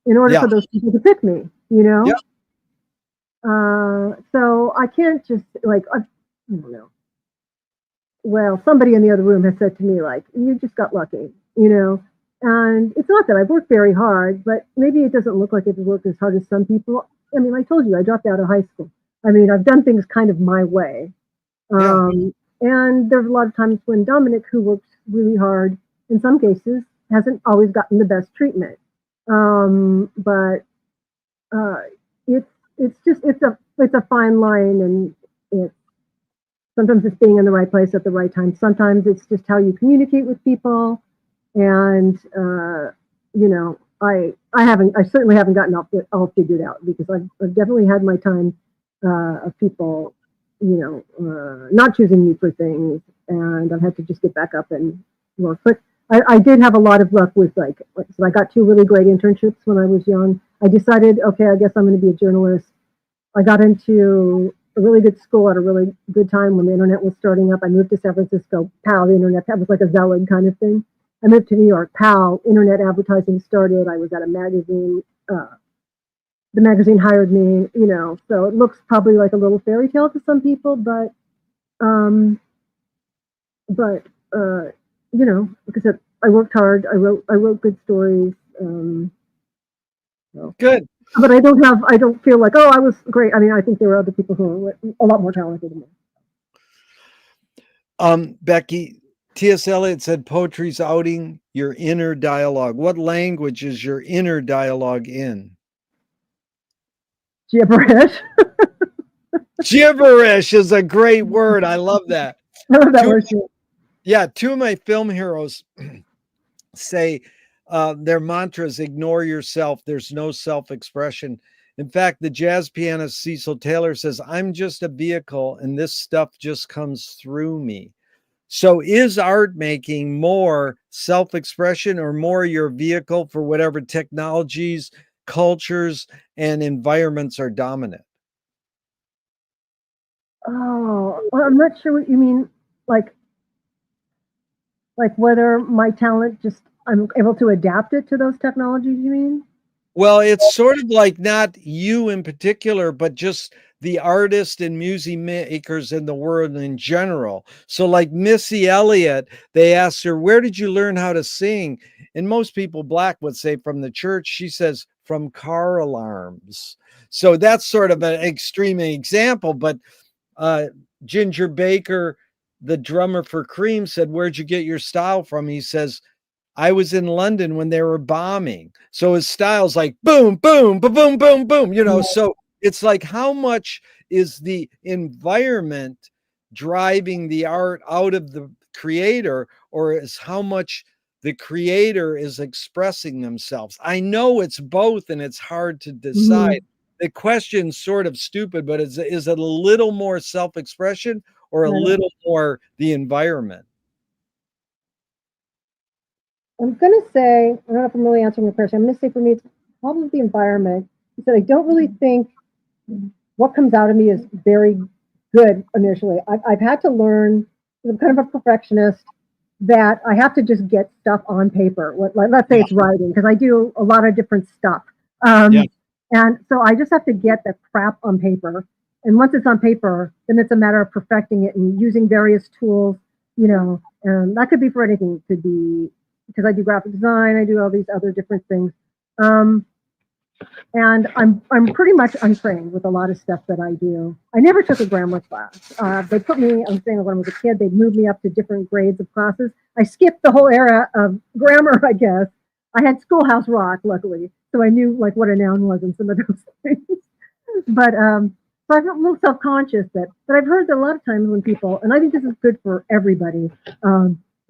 in order Yeah. for those people to pick me, Yeah. So I can't just I don't know. Well, somebody in the other room has said to me, like, you just got lucky, And it's not that I've worked very hard, but maybe it doesn't look like I've worked as hard as some people. I mean, I told you I dropped out of high school. I mean, I've done things kind of my way. Yeah. And there's a lot of times when Dominic, who works really hard, in some cases, hasn't always gotten the best treatment. But uh, it's a fine line, and it's sometimes it's being in the right place at the right time. Sometimes it's just how you communicate with people, and I certainly haven't gotten all figured out because I've definitely had my time of people not choosing me for things, and I've had to just get back up and work. But I did have a lot of luck with so I got two really great internships when I was young. I decided, okay, I guess I'm going to be a journalist. I got into a really good school at a really good time when the internet was starting up. I moved to San Francisco. Pow, the internet, that was like a Zelig kind of thing. I moved to New York. Pow, internet advertising started. I was at a magazine. The magazine hired me, so it looks probably like a little fairy tale to some people, but like I said, I worked hard. I wrote good stories. Good. But I don't feel like, oh, I was great. I mean, I think there were other people who were a lot more talented than me. Becky, T.S. Eliot said poetry's outing your inner dialogue. What language is your inner dialogue in? Gibberish. Gibberish is a great word. I love that. I love that word too. Yeah, two of my film heroes say their mantras: ignore yourself. There's no self-expression. In fact, the jazz pianist Cecil Taylor says, I'm just a vehicle and this stuff just comes through me. So is art making more self-expression or more your vehicle for whatever technologies, cultures, and environments are dominant? Oh, well, I'm not sure what you mean. Like whether my talent just I'm able to adapt it to those technologies. You mean? Well, it's sort of like not you in particular, but just the artists and music makers in the world in general. So, like Missy Elliott, they asked her, where did you learn how to sing? And most people, Black, would say from the church. She says, from car alarms. So, that's sort of an extreme example. But Ginger Baker, the drummer for Cream, said, "Where'd you get your style from?" He says, "I was in London when they were bombing." So his style's like boom, boom, boom, boom, boom, boom, so it's like, how much is the environment driving the art out of the creator, or is how much the creator is expressing themselves? I know it's both, and it's hard to decide. The question's sort of stupid, but is it a little more self-expression or a little more the environment? I'm going to say, I don't know if I'm really answering your question. I'm going to say for me, it's probably the environment. He said, I don't really think what comes out of me is very good initially. I've had to learn, I'm kind of a perfectionist, that I have to just get stuff on paper. Let's say it's writing, because I do a lot of different stuff. And so I just have to get the crap on paper. And once it's on paper, then it's a matter of perfecting it and using various tools, and that could be for anything. It could be because I do graphic design, I do all these other different things. And I'm pretty much untrained with a lot of stuff that I do. I never took a grammar class. They put me, I was saying when I was a kid, they'd move me up to different grades of classes. I skipped the whole era of grammar, I guess. I had Schoolhouse Rock, luckily, so I knew like what a noun was and some of those things. But so I felt a little self-conscious but I've heard that a lot of times when people, and I think this is good for everybody,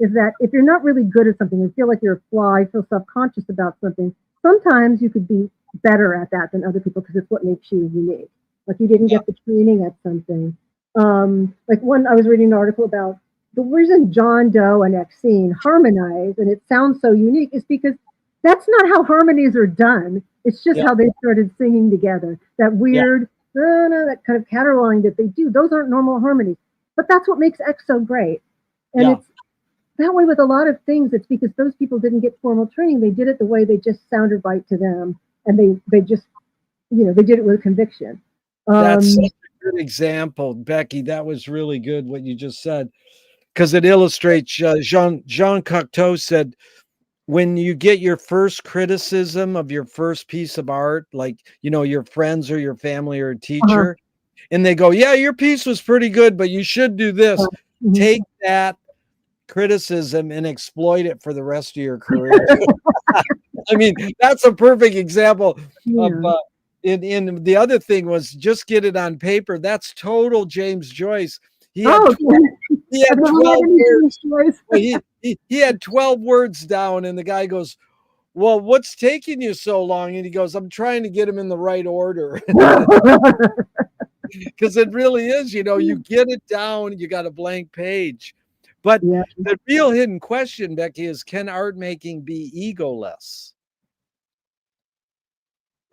is that if you're not really good at something and feel like you're a flaw, you feel self-conscious about something, sometimes you could be better at that than other people because it's what makes you unique. Like you didn't get the training at something. Like I was reading an article about the reason John Doe and Exene harmonize and it sounds so unique is because that's not how harmonies are done. It's just how they started singing together. That weird, that kind of caterwauling that they do. Those aren't normal harmonies. But that's what makes X so great. And it's that way with a lot of things. It's because those people didn't get formal training. They did it the way they just sounded right to them. And they just, they did it with conviction. That's such a good example, Becky. That was really good what you just said, because it illustrates. Jean Cocteau said, when you get your first criticism of your first piece of art, like your friends or your family or a teacher, and they go, "Yeah, your piece was pretty good, but you should do this." Take that criticism and exploit it for the rest of your career. I mean, that's a perfect example of in the other thing was just get it on paper. That's total James Joyce. He had 12 words. Well, he had 12 words down, and the guy goes, "Well, what's taking you so long?" And he goes, "I'm trying to get them in the right order." Because it really is, you get it down, you got a blank page. But the real hidden question, Becky, is, can art making be egoless?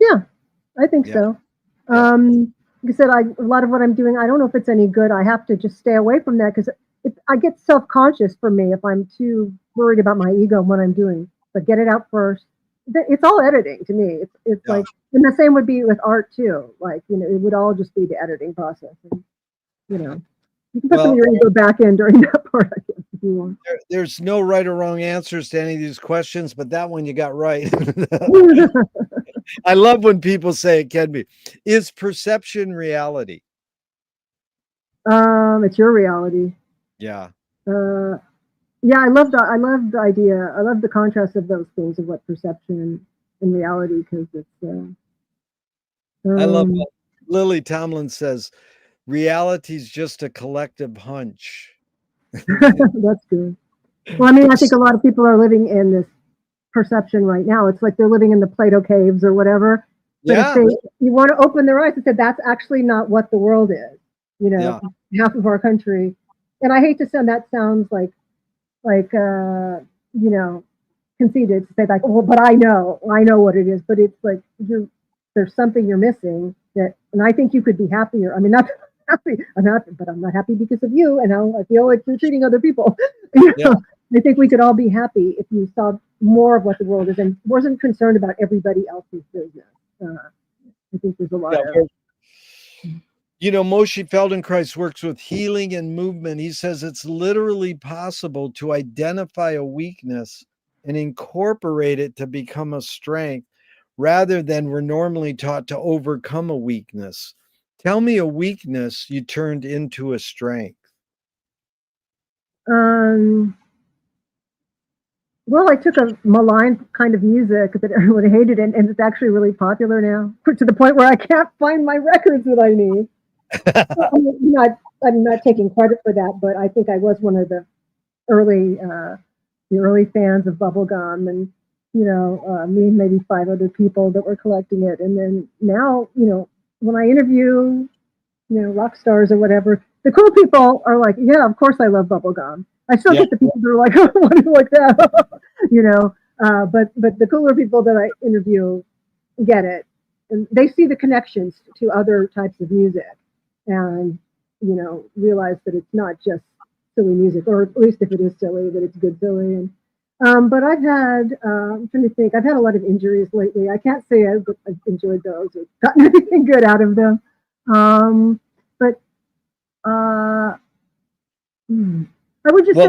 Yeah, I think so. Like I said, a lot of what I'm doing, I don't know if it's any good. I have to just stay away from that because I get self-conscious for me if I'm too worried about my ego and what I'm doing. But get it out first. It's all editing to me. It's like, and the same would be with art too. Like, it would all just be the editing process. And, you can put some of your ego back in during that part, I guess, if you want. There's no right or wrong answers to any of these questions, but that one you got right. I love when people say it can be. Is perception reality? It's your reality. Yeah. Yeah, I love the idea. I love the contrast of those things of what perception and reality, because it's. I love what Lily Tomlin says. Reality's just a collective hunch. That's good. Well, I mean, I think a lot of people are living in this perception right now. It's like they're living in the Plato caves or whatever. But if you want to open their eyes and say that's actually not what the world is, half of our country. And I hate to sound, that sounds like conceited to say like, well, but I know what it is. But it's like there's something you're missing and I think you could be happier. I mean, not happy. I'm happy, but I'm not happy because of you and how I feel like you're treating other people. I think we could all be happy if you saw more of what the world is and wasn't concerned about everybody else's business. I think there's a lot of. Moshe Feldenkrais works with healing and movement. He says it's literally possible to identify a weakness and incorporate it to become a strength, rather than we're normally taught to overcome a weakness. Tell me a weakness you turned into a strength. Well, I took a maligned kind of music that everyone hated, and it's actually really popular now, to the point where I can't find my records that I need. I'm not taking credit for that, but I think I was one of early, the early fans of bubblegum, and me and maybe 5 other people that were collecting it. And then now, when I interview, rock stars or whatever, the cool people are like, yeah, of course I love bubblegum. I still get the people that are like, oh, what is like that, but the cooler people that I interview get it, and they see the connections to other types of music, and realize that it's not just silly music, or at least if it is silly, that it's good silly. And but I've had, I'm trying to think, I've had a lot of injuries lately. I can't say I've enjoyed those or gotten anything good out of them. But I would just say,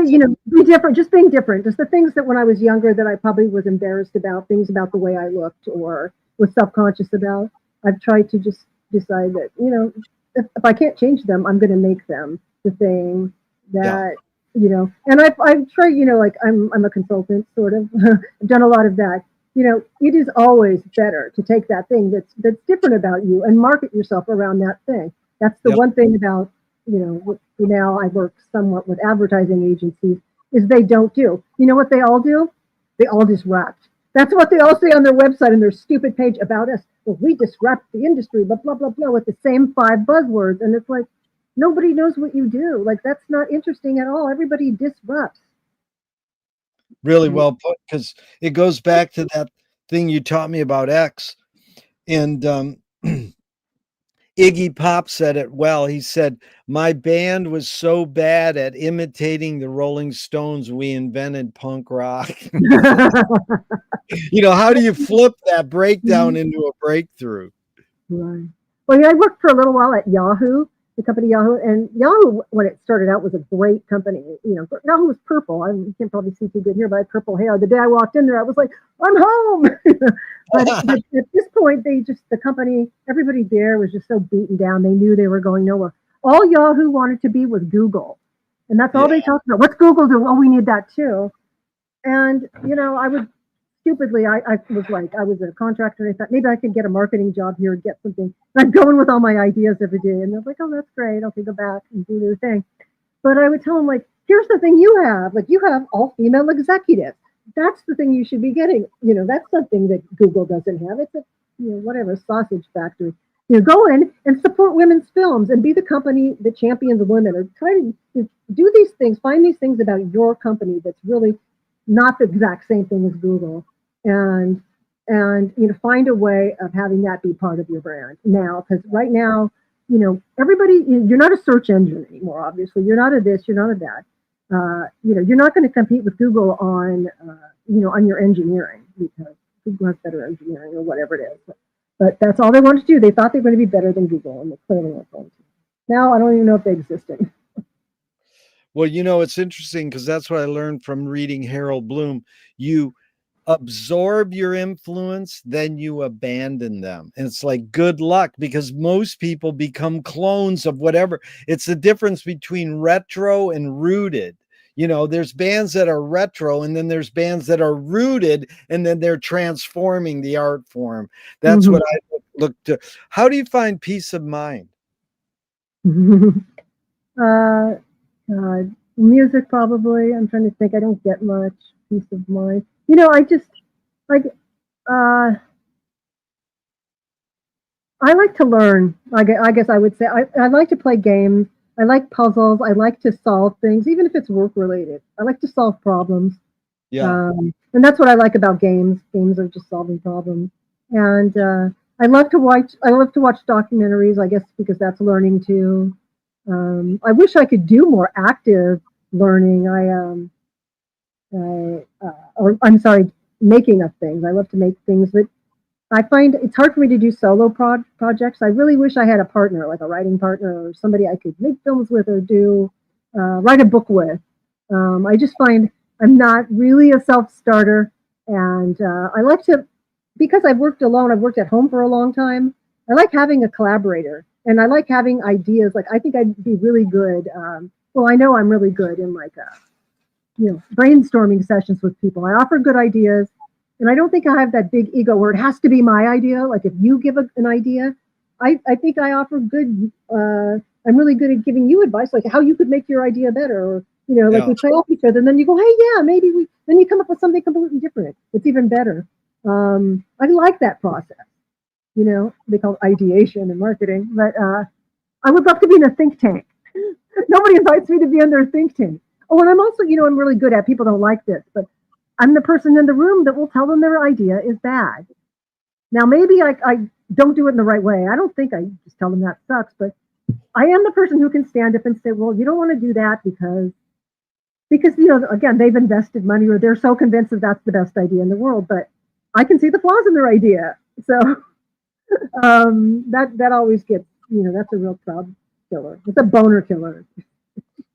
be different, just being different. Just the things that when I was younger that I probably was embarrassed about, things about the way I looked or was self-conscious about. I've tried to just decide that, if I can't change them, I'm going to make them the thing that, and I've tried, like I'm a consultant sort of, I've done a lot of that. It is always better to take that thing that's different about you and market yourself around that thing. That's the one thing about, now I work somewhat with advertising agencies, is they don't do. You know what they all do? They all disrupt. That's what they all say on their website and their stupid page about us. Well, we disrupt the industry, blah, blah, blah, blah, with the same 5 buzzwords. And it's like, nobody knows what you do. Like, that's not interesting at all. Everybody disrupts. Really well put, because it goes back to that thing you taught me about X. And Iggy Pop said it well. He said, my band was so bad at imitating the Rolling Stones, we invented punk rock. How do you flip that breakdown into a breakthrough? Right. Well, I worked for a little while at Yahoo, the company Yahoo, and Yahoo, when it started out, was a great company. Yahoo was purple. You can't probably see too good here, but I had purple hair. The day I walked in there, I was like, I'm home. But at this point, the company, everybody there was just so beaten down. They knew they were going nowhere. All Yahoo wanted to be was Google. And that's all they talked about. What's Google do? Oh, we need that too. And, I would stupidly, I was like, I was a contractor. And I thought maybe I could get a marketing job here and get something. And I'd go in with all my ideas every day. And they're like, oh, that's great. Okay, go back and do their thing. But I would tell them, like, here's the thing you have. Like, you have all female executives. That's the thing you should be getting. That's something that Google doesn't have. It's a, whatever, sausage factory. Go in and support women's films and be the company that champions women, or try to do these things, find these things about your company that's really not the exact same thing as Google. And find a way of having that be part of your brand now, because right now, everybody, you're not a search engine anymore. Obviously, you're not a this, you're not a that. You're not going to compete with Google on your engineering, because Google has better engineering or whatever it is. But that's all they wanted to do. They thought they were going to be better than Google, and they clearly weren't going to. Now I don't even know if they exist anymore. Well, it's interesting, because that's what I learned from reading Harold Bloom. You absorb your influence, then you abandon them. And it's like, good luck, because most people become clones of whatever. It's the difference between retro and rooted. There's bands that are retro, and then there's bands that are rooted, and then they're transforming the art form. That's what I look to. How do you find peace of mind? Music, probably. I'm trying to think. I don't get much peace of mind. I just like, I like to learn. I guess I would say I like to play games. I like puzzles. I like to solve things, even if it's work related. I like to solve problems. Yeah. And that's what I like about games. Games are just solving problems. And I love to watch documentaries, I guess, because that's learning too. I wish I could do more active learning. I'm sorry, making of things. I love to make things, but I find it's hard for me to do solo projects. I really wish I had a partner, like a writing partner or somebody I could make films with or write a book with. I just find I'm not really a self-starter, and I like to, because I've worked alone, I've worked at home for a long time, I like having a collaborator. And I like having ideas. Like, I think I'd be really good. Well, I know I'm really good in like, brainstorming sessions with people. I offer good ideas, and I don't think I have that big ego where it has to be my idea. Like, if you give an idea, I think I offer good. I'm really good at giving you advice, like how you could make your idea better, or like Yeah. we play off each other, and then you go, hey, yeah, maybe we. Then you come up with something completely different. It's even better. I like that process. They call it ideation in marketing, but I would love to be in a think tank. Nobody invites me to be in their think tank. Oh, and I'm also, I'm really good at, people don't like this, but I'm the person in the room that will tell them their idea is bad. Now, maybe I don't do it in the right way. I don't think I just tell them that sucks, but I am the person who can stand up and say, well, you don't want to do that because, again, they've invested money, or they're so convinced that that's the best idea in the world, but I can see the flaws in their idea. So that always gets, that's a real problem killer. It's a boner killer.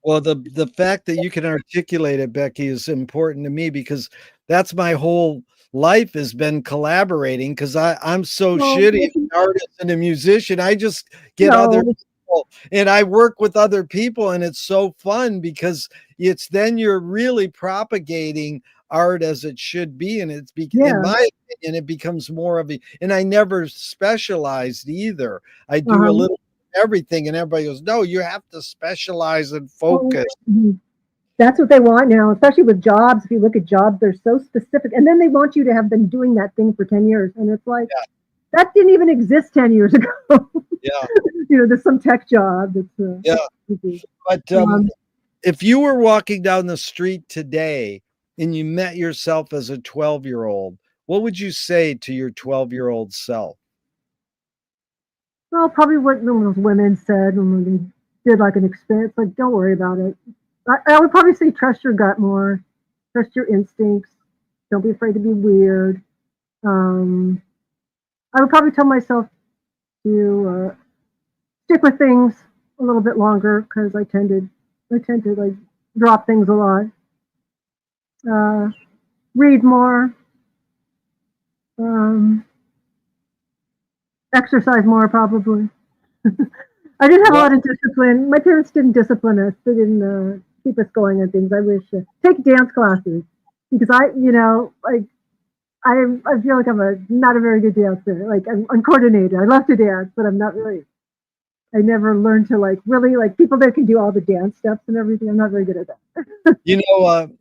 Well, the fact that you can articulate it, Becky, is important to me, because that's my whole life has been collaborating, because I'm so Well, shitty as an artist and a musician. I just get other no, people and I work with other people, and it's so fun because it's then you're really propagating art as it should be, and in yeah, my opinion, it becomes more of a, and I never specialized either. I do a uh-huh. little everything, and everybody goes, no, you have to specialize and Well, focus. that's what they want now, especially with jobs. If you look at jobs, they're so specific, and then they want you to have been doing that thing for 10 years, and it's like, Yeah, that didn't even exist 10 years ago. yeah, There's some tech job that's yeah. easy. But Um, if you were walking down the street today and you met yourself as a 12-year-old, what would you say to your 12-year-old self? well, probably what those women said when they did like an experience, like, don't worry about it. I would probably say trust your gut more, trust your instincts, don't be afraid to be weird. Um, I would probably tell myself to stick with things a little bit longer, because I tend to like drop things a lot. Uh, Read more, um, exercise more, probably. I didn't have a What? lot of discipline. My parents didn't discipline us. They didn't keep us going on things. I wish. Take dance classes, because like I feel like I'm not a very good dancer. Like, I'm uncoordinated. I love to dance, but I'm not really. I never learned to like really like people that can do all the dance steps and everything. I'm not very good at that.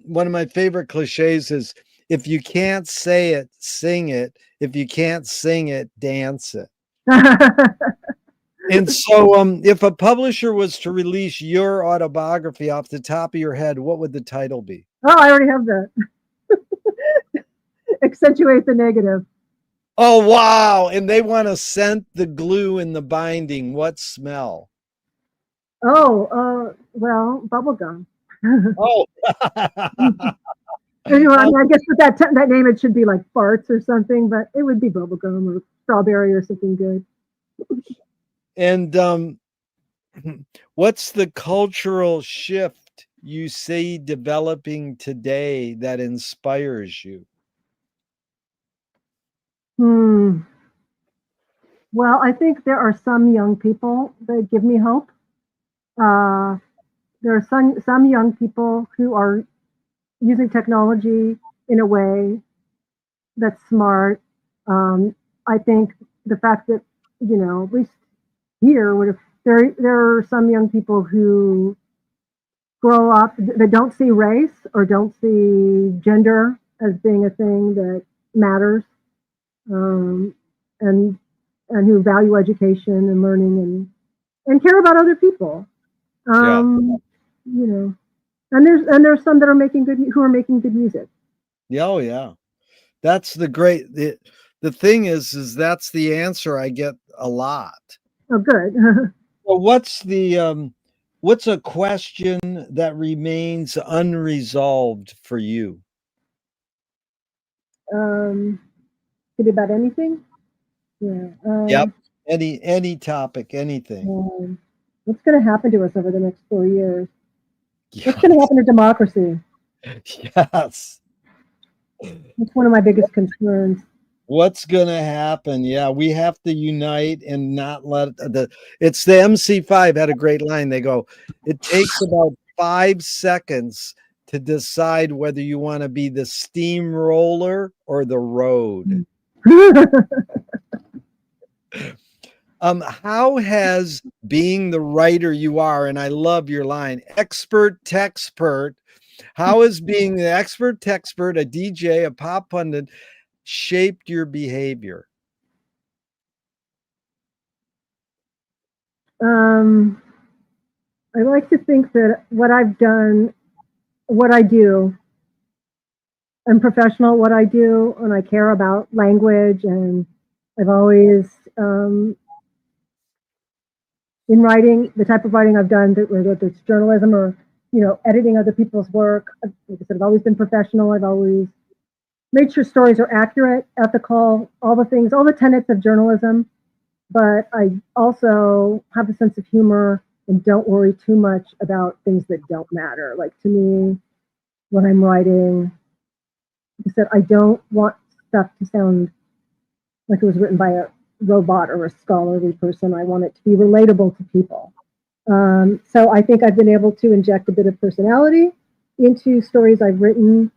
One of my favorite cliches is, if you can't say it, sing it. If you can't sing it, dance it. And so, if a publisher was to release your autobiography off the top of your head, what would the title be? Oh, I already have that. Accentuate the negative. Oh, wow. And they want to scent the glue in the binding. What smell? Oh, well, bubblegum. Oh, Anyway, I oh, mean, I guess with that name, it should be like farts or something, but it would be bubblegum or strawberry or something good. and what's the cultural shift you see developing today that inspires you? Hmm. Well, I think there are some young people that give me hope. Uh, there are some young people who are using technology in a way that's smart. I think the fact that at least here, there are some young people who grow up that don't see race or don't see gender as being a thing that matters, um, and who value education and learning and care about other people. Yeah. Um, you know, and there's some that are making good music. Yeah. Oh, yeah. That's the thing is that's the answer I get a lot. Oh, good. Well, what's a question that remains unresolved for you? um, could be about anything. Yeah. Yep. Any topic, anything. What's going to happen to us over the next 4 years? What's going to Yes. happen to democracy? Yes. It's one of my biggest concerns. What's gonna happen? Yeah, we have to unite and not let it's the MC5 had a great line. They go, it takes about 5 seconds to decide whether you want to be the steamroller or the road. How has being the writer you are, and I love your line, expert techspert, how has being the expert techspert, a DJ, a pop pundit, shaped your behavior? I like to think that what I've done, what I do, I'm professional at what I do, and I care about language. And I've always, in writing, the type of writing I've done, whether it's journalism or editing other people's work, like I said, I've always been professional. I've always made sure stories are accurate, ethical, all the things, all the tenets of journalism. But I also have a sense of humor and don't worry too much about things that don't matter. Like, to me, when I'm writing, like I said, I don't want stuff to sound like it was written by a robot or a scholarly person. I want it to be relatable to people. So I think I've been able to inject a bit of personality into stories I've written.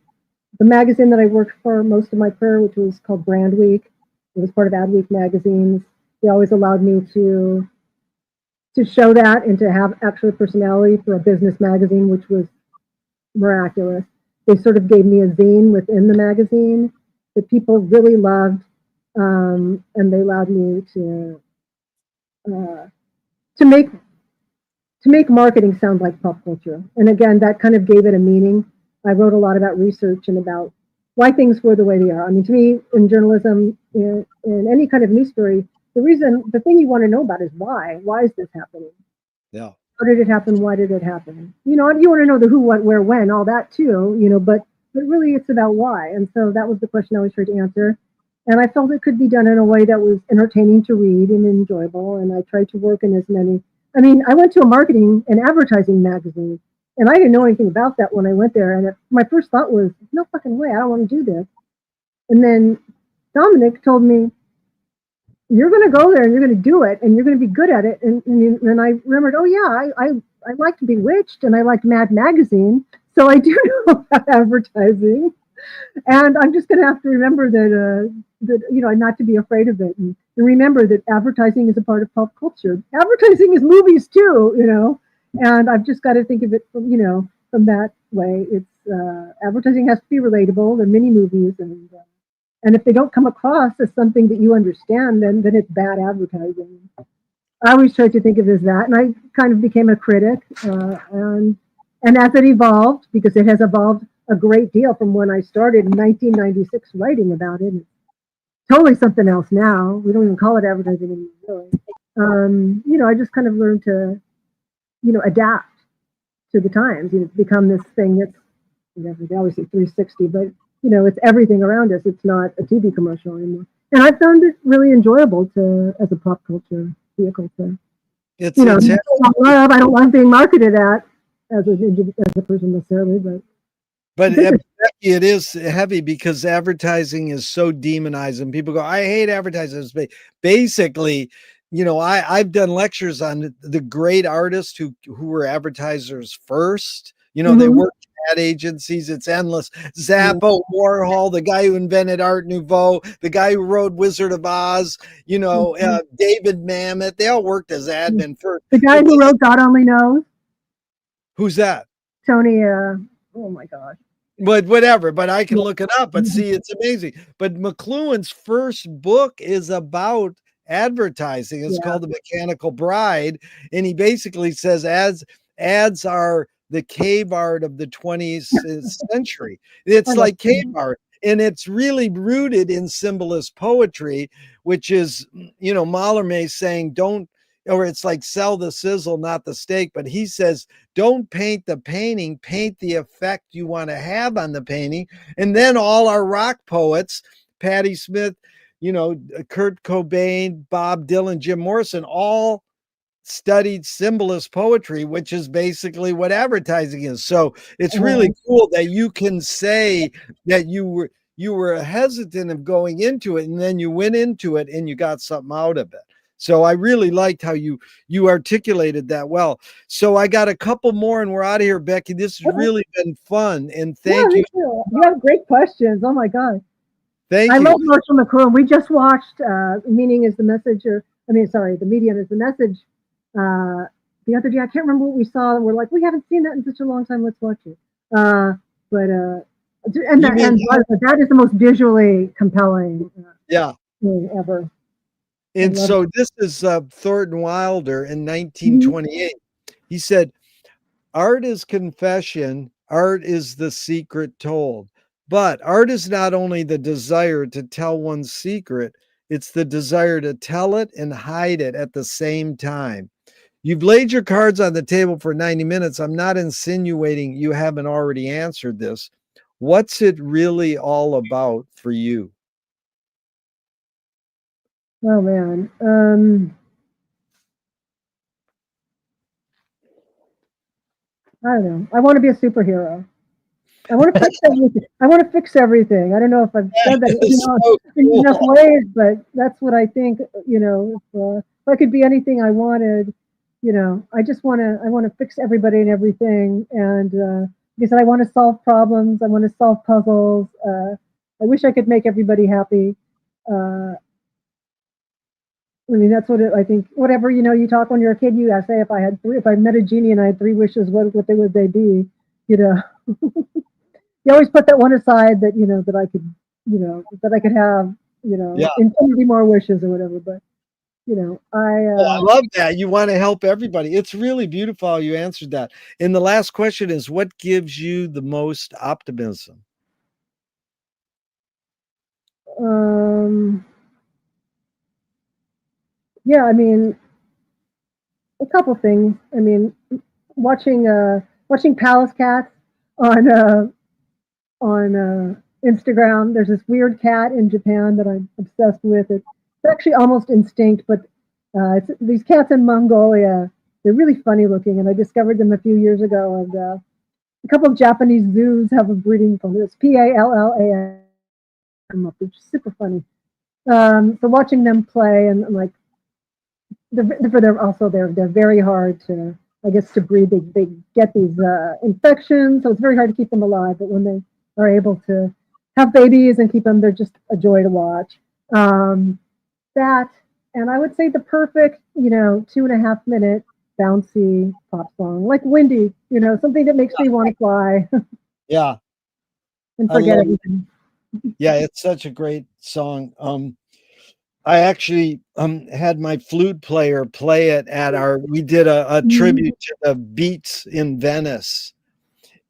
The magazine that I worked for most of my career, which was called Brand Week, it was part of Adweek magazines. They always allowed me to show that and to have actual personality for a business magazine, which was miraculous. They sort of gave me a zine within the magazine that people really loved, and they allowed me to make marketing sound like pop culture. And again, that kind of gave it a meaning. I wrote a lot about research and about why things were the way they are. I mean, to me, in journalism, in any kind of news story, the thing you want to know about is why. Why is this happening? Yeah. How did it happen? Why did it happen? You want to know the who, what, where, when, all that too, but really it's about why. And so that was the question I was trying to answer. And I felt it could be done in a way that was entertaining to read and enjoyable. And I tried to work in as many. I mean, I went to a marketing and advertising magazine, and I didn't know anything about that when I went there. And my first thought was, no fucking way, I don't want to do this. And then Dominic told me, you're going to go there and you're going to do it and you're going to be good at it. And I remembered, oh yeah, I liked Bewitched and I liked Mad Magazine. So I do know about advertising. And I'm just going to have to remember that not to be afraid of it, and remember that advertising is a part of pop culture. Advertising is movies too, and I've just got to think of it from that way. It's advertising has to be relatable. They're mini movies, and if they don't come across as something that you understand, then it's bad advertising. I always tried to think of it as that, and I kind of became a critic, and as it evolved, because it has evolved a great deal from when I started in 1996 writing about it. It's totally something else now. We don't even call it advertising anymore, really. I just kind of learned to, adapt to the times. It's become this thing that's, they always say 360, but it's everything around us. It's not a TV commercial anymore. And I found it really enjoyable as a pop culture vehicle to, I don't love being marketed at as a person necessarily, but it is heavy because advertising is so demonized, and people go, I hate advertising. Basically, I've done lectures on the great artists who were advertisers first. They worked ad agencies. It's endless. Zappa, Warhol, the guy who invented Art Nouveau, the guy who wrote Wizard of Oz, David Mamet. They all worked as admin first. The guy who wrote God Only Knows. Who's that? Tony. Oh my gosh. But whatever, but I can look it up, but see, it's amazing. But McLuhan's first book is about advertising. It's called The Mechanical Bride. And he basically says ads are the cave art of the 20th century. It's like cave art. And it's really rooted in symbolist poetry, which is, Mallarmé saying, or it's like sell the sizzle, not the steak. But he says, don't paint the painting, paint the effect you want to have on the painting. And then all our rock poets, Patti Smith, Kurt Cobain, Bob Dylan, Jim Morrison, all studied symbolist poetry, which is basically what advertising is. So it's really cool that you can say that you you were hesitant of going into it, and then you went into it and you got something out of it. So I really liked how you articulated that well. So I got a couple more and we're out of here, Becky. This has Okay. really been fun, and Yeah, thank me you. too. You have great questions. Oh my God. Thank I you. love Marshall McLuhan. We just watched Meaning is the Message, or I mean, sorry, The Medium is the Message. The other day, I can't remember what we saw. We're like, we haven't seen that in such a long time. Let's watch it. But and You mean that is the most visually compelling yeah. thing ever. And so this is Thornton Wilder in 1928. He said, art is confession, art is the secret told. But art is not only the desire to tell one's secret, it's the desire to tell it and hide it at the same time. You've laid your cards on the table for 90 minutes. I'm not insinuating you haven't already answered this. What's it really all about for you? Oh man. I don't know. I want to be a superhero. I want to fix everything. I want to fix everything. I don't know if I've said that, So in cool. enough ways, but that's what I think. If I could be anything I wanted, I just want to. I want to fix everybody and everything. And like I said, I want to solve problems. I want to solve puzzles. I wish I could make everybody happy. Uh, I mean, that's I think. Whatever you talk when you're a kid. You say if I met a genie and I had three wishes, what would they be? You know. You always put that one aside that that I could that I could have Yeah. infinity more wishes or whatever. But I love that. You want to help everybody. It's really beautiful how you answered that. And the last question is, what gives you the most optimism? Yeah, I mean a couple things. I mean watching Palace Cats on Instagram. There's this weird cat in Japan that I'm obsessed with. It's actually almost instinct, but it's these cats in Mongolia. They're really funny looking, and I discovered them a few years ago. And a couple of Japanese zoos have a breeding pool. It's Palla. Which is super funny. So watching them play and like they're very hard to to breed. They get these infections, so it's very hard to keep them alive. But when they are able to have babies and keep them, they're just a joy to watch. That and I would say the perfect 2.5 minute bouncy pop song like Windy. Something that makes me want to fly. Yeah. And forget everything. Yeah, it's such a great song. I actually had my flute player play it at we did a tribute to the Beats in Venice.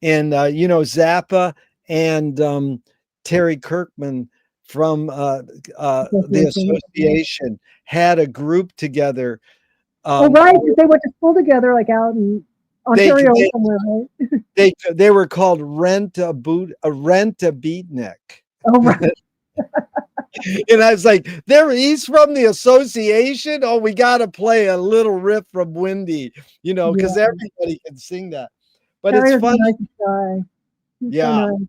And Zappa and Terry Kirkman from the association had a group together. Right, they went to school together, like out in Ontario somewhere, right? They were called Rent a Beatnik. Oh, right. And I was like, he's from the association. Oh, we got to play a little riff from Windy, because everybody can sing that. But it's funny. Nice yeah. So nice.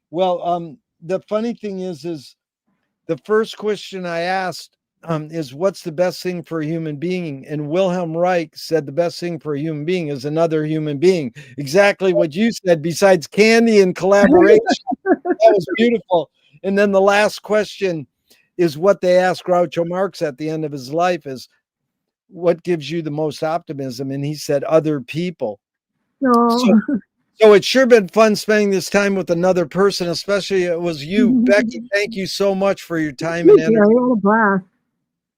Well, the funny thing is the first question I asked is what's the best thing for a human being? And Wilhelm Reich said the best thing for a human being is another human being. Exactly what you said, besides candy and collaboration. That was beautiful. And then the last question is what they asked Groucho Marx at the end of his life is what gives you the most optimism? And he said other people. So it's sure been fun spending this time with another person, especially it was you, Becky. Thank you so much for your time and energy. What a blast.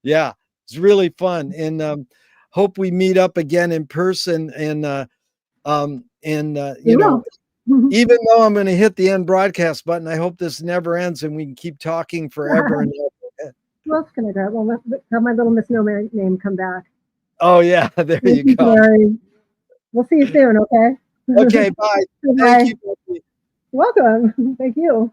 Yeah, it's really fun. And hope we meet up again in person. And even though I'm going to hit the end broadcast button, I hope this never ends and we can keep talking forever and ever. Who else can I grab? Well, let's have my little Miss No Man name come back. Oh, yeah. There you go. We'll see you soon, okay? Okay, bye. Thank you. You're welcome. Thank you.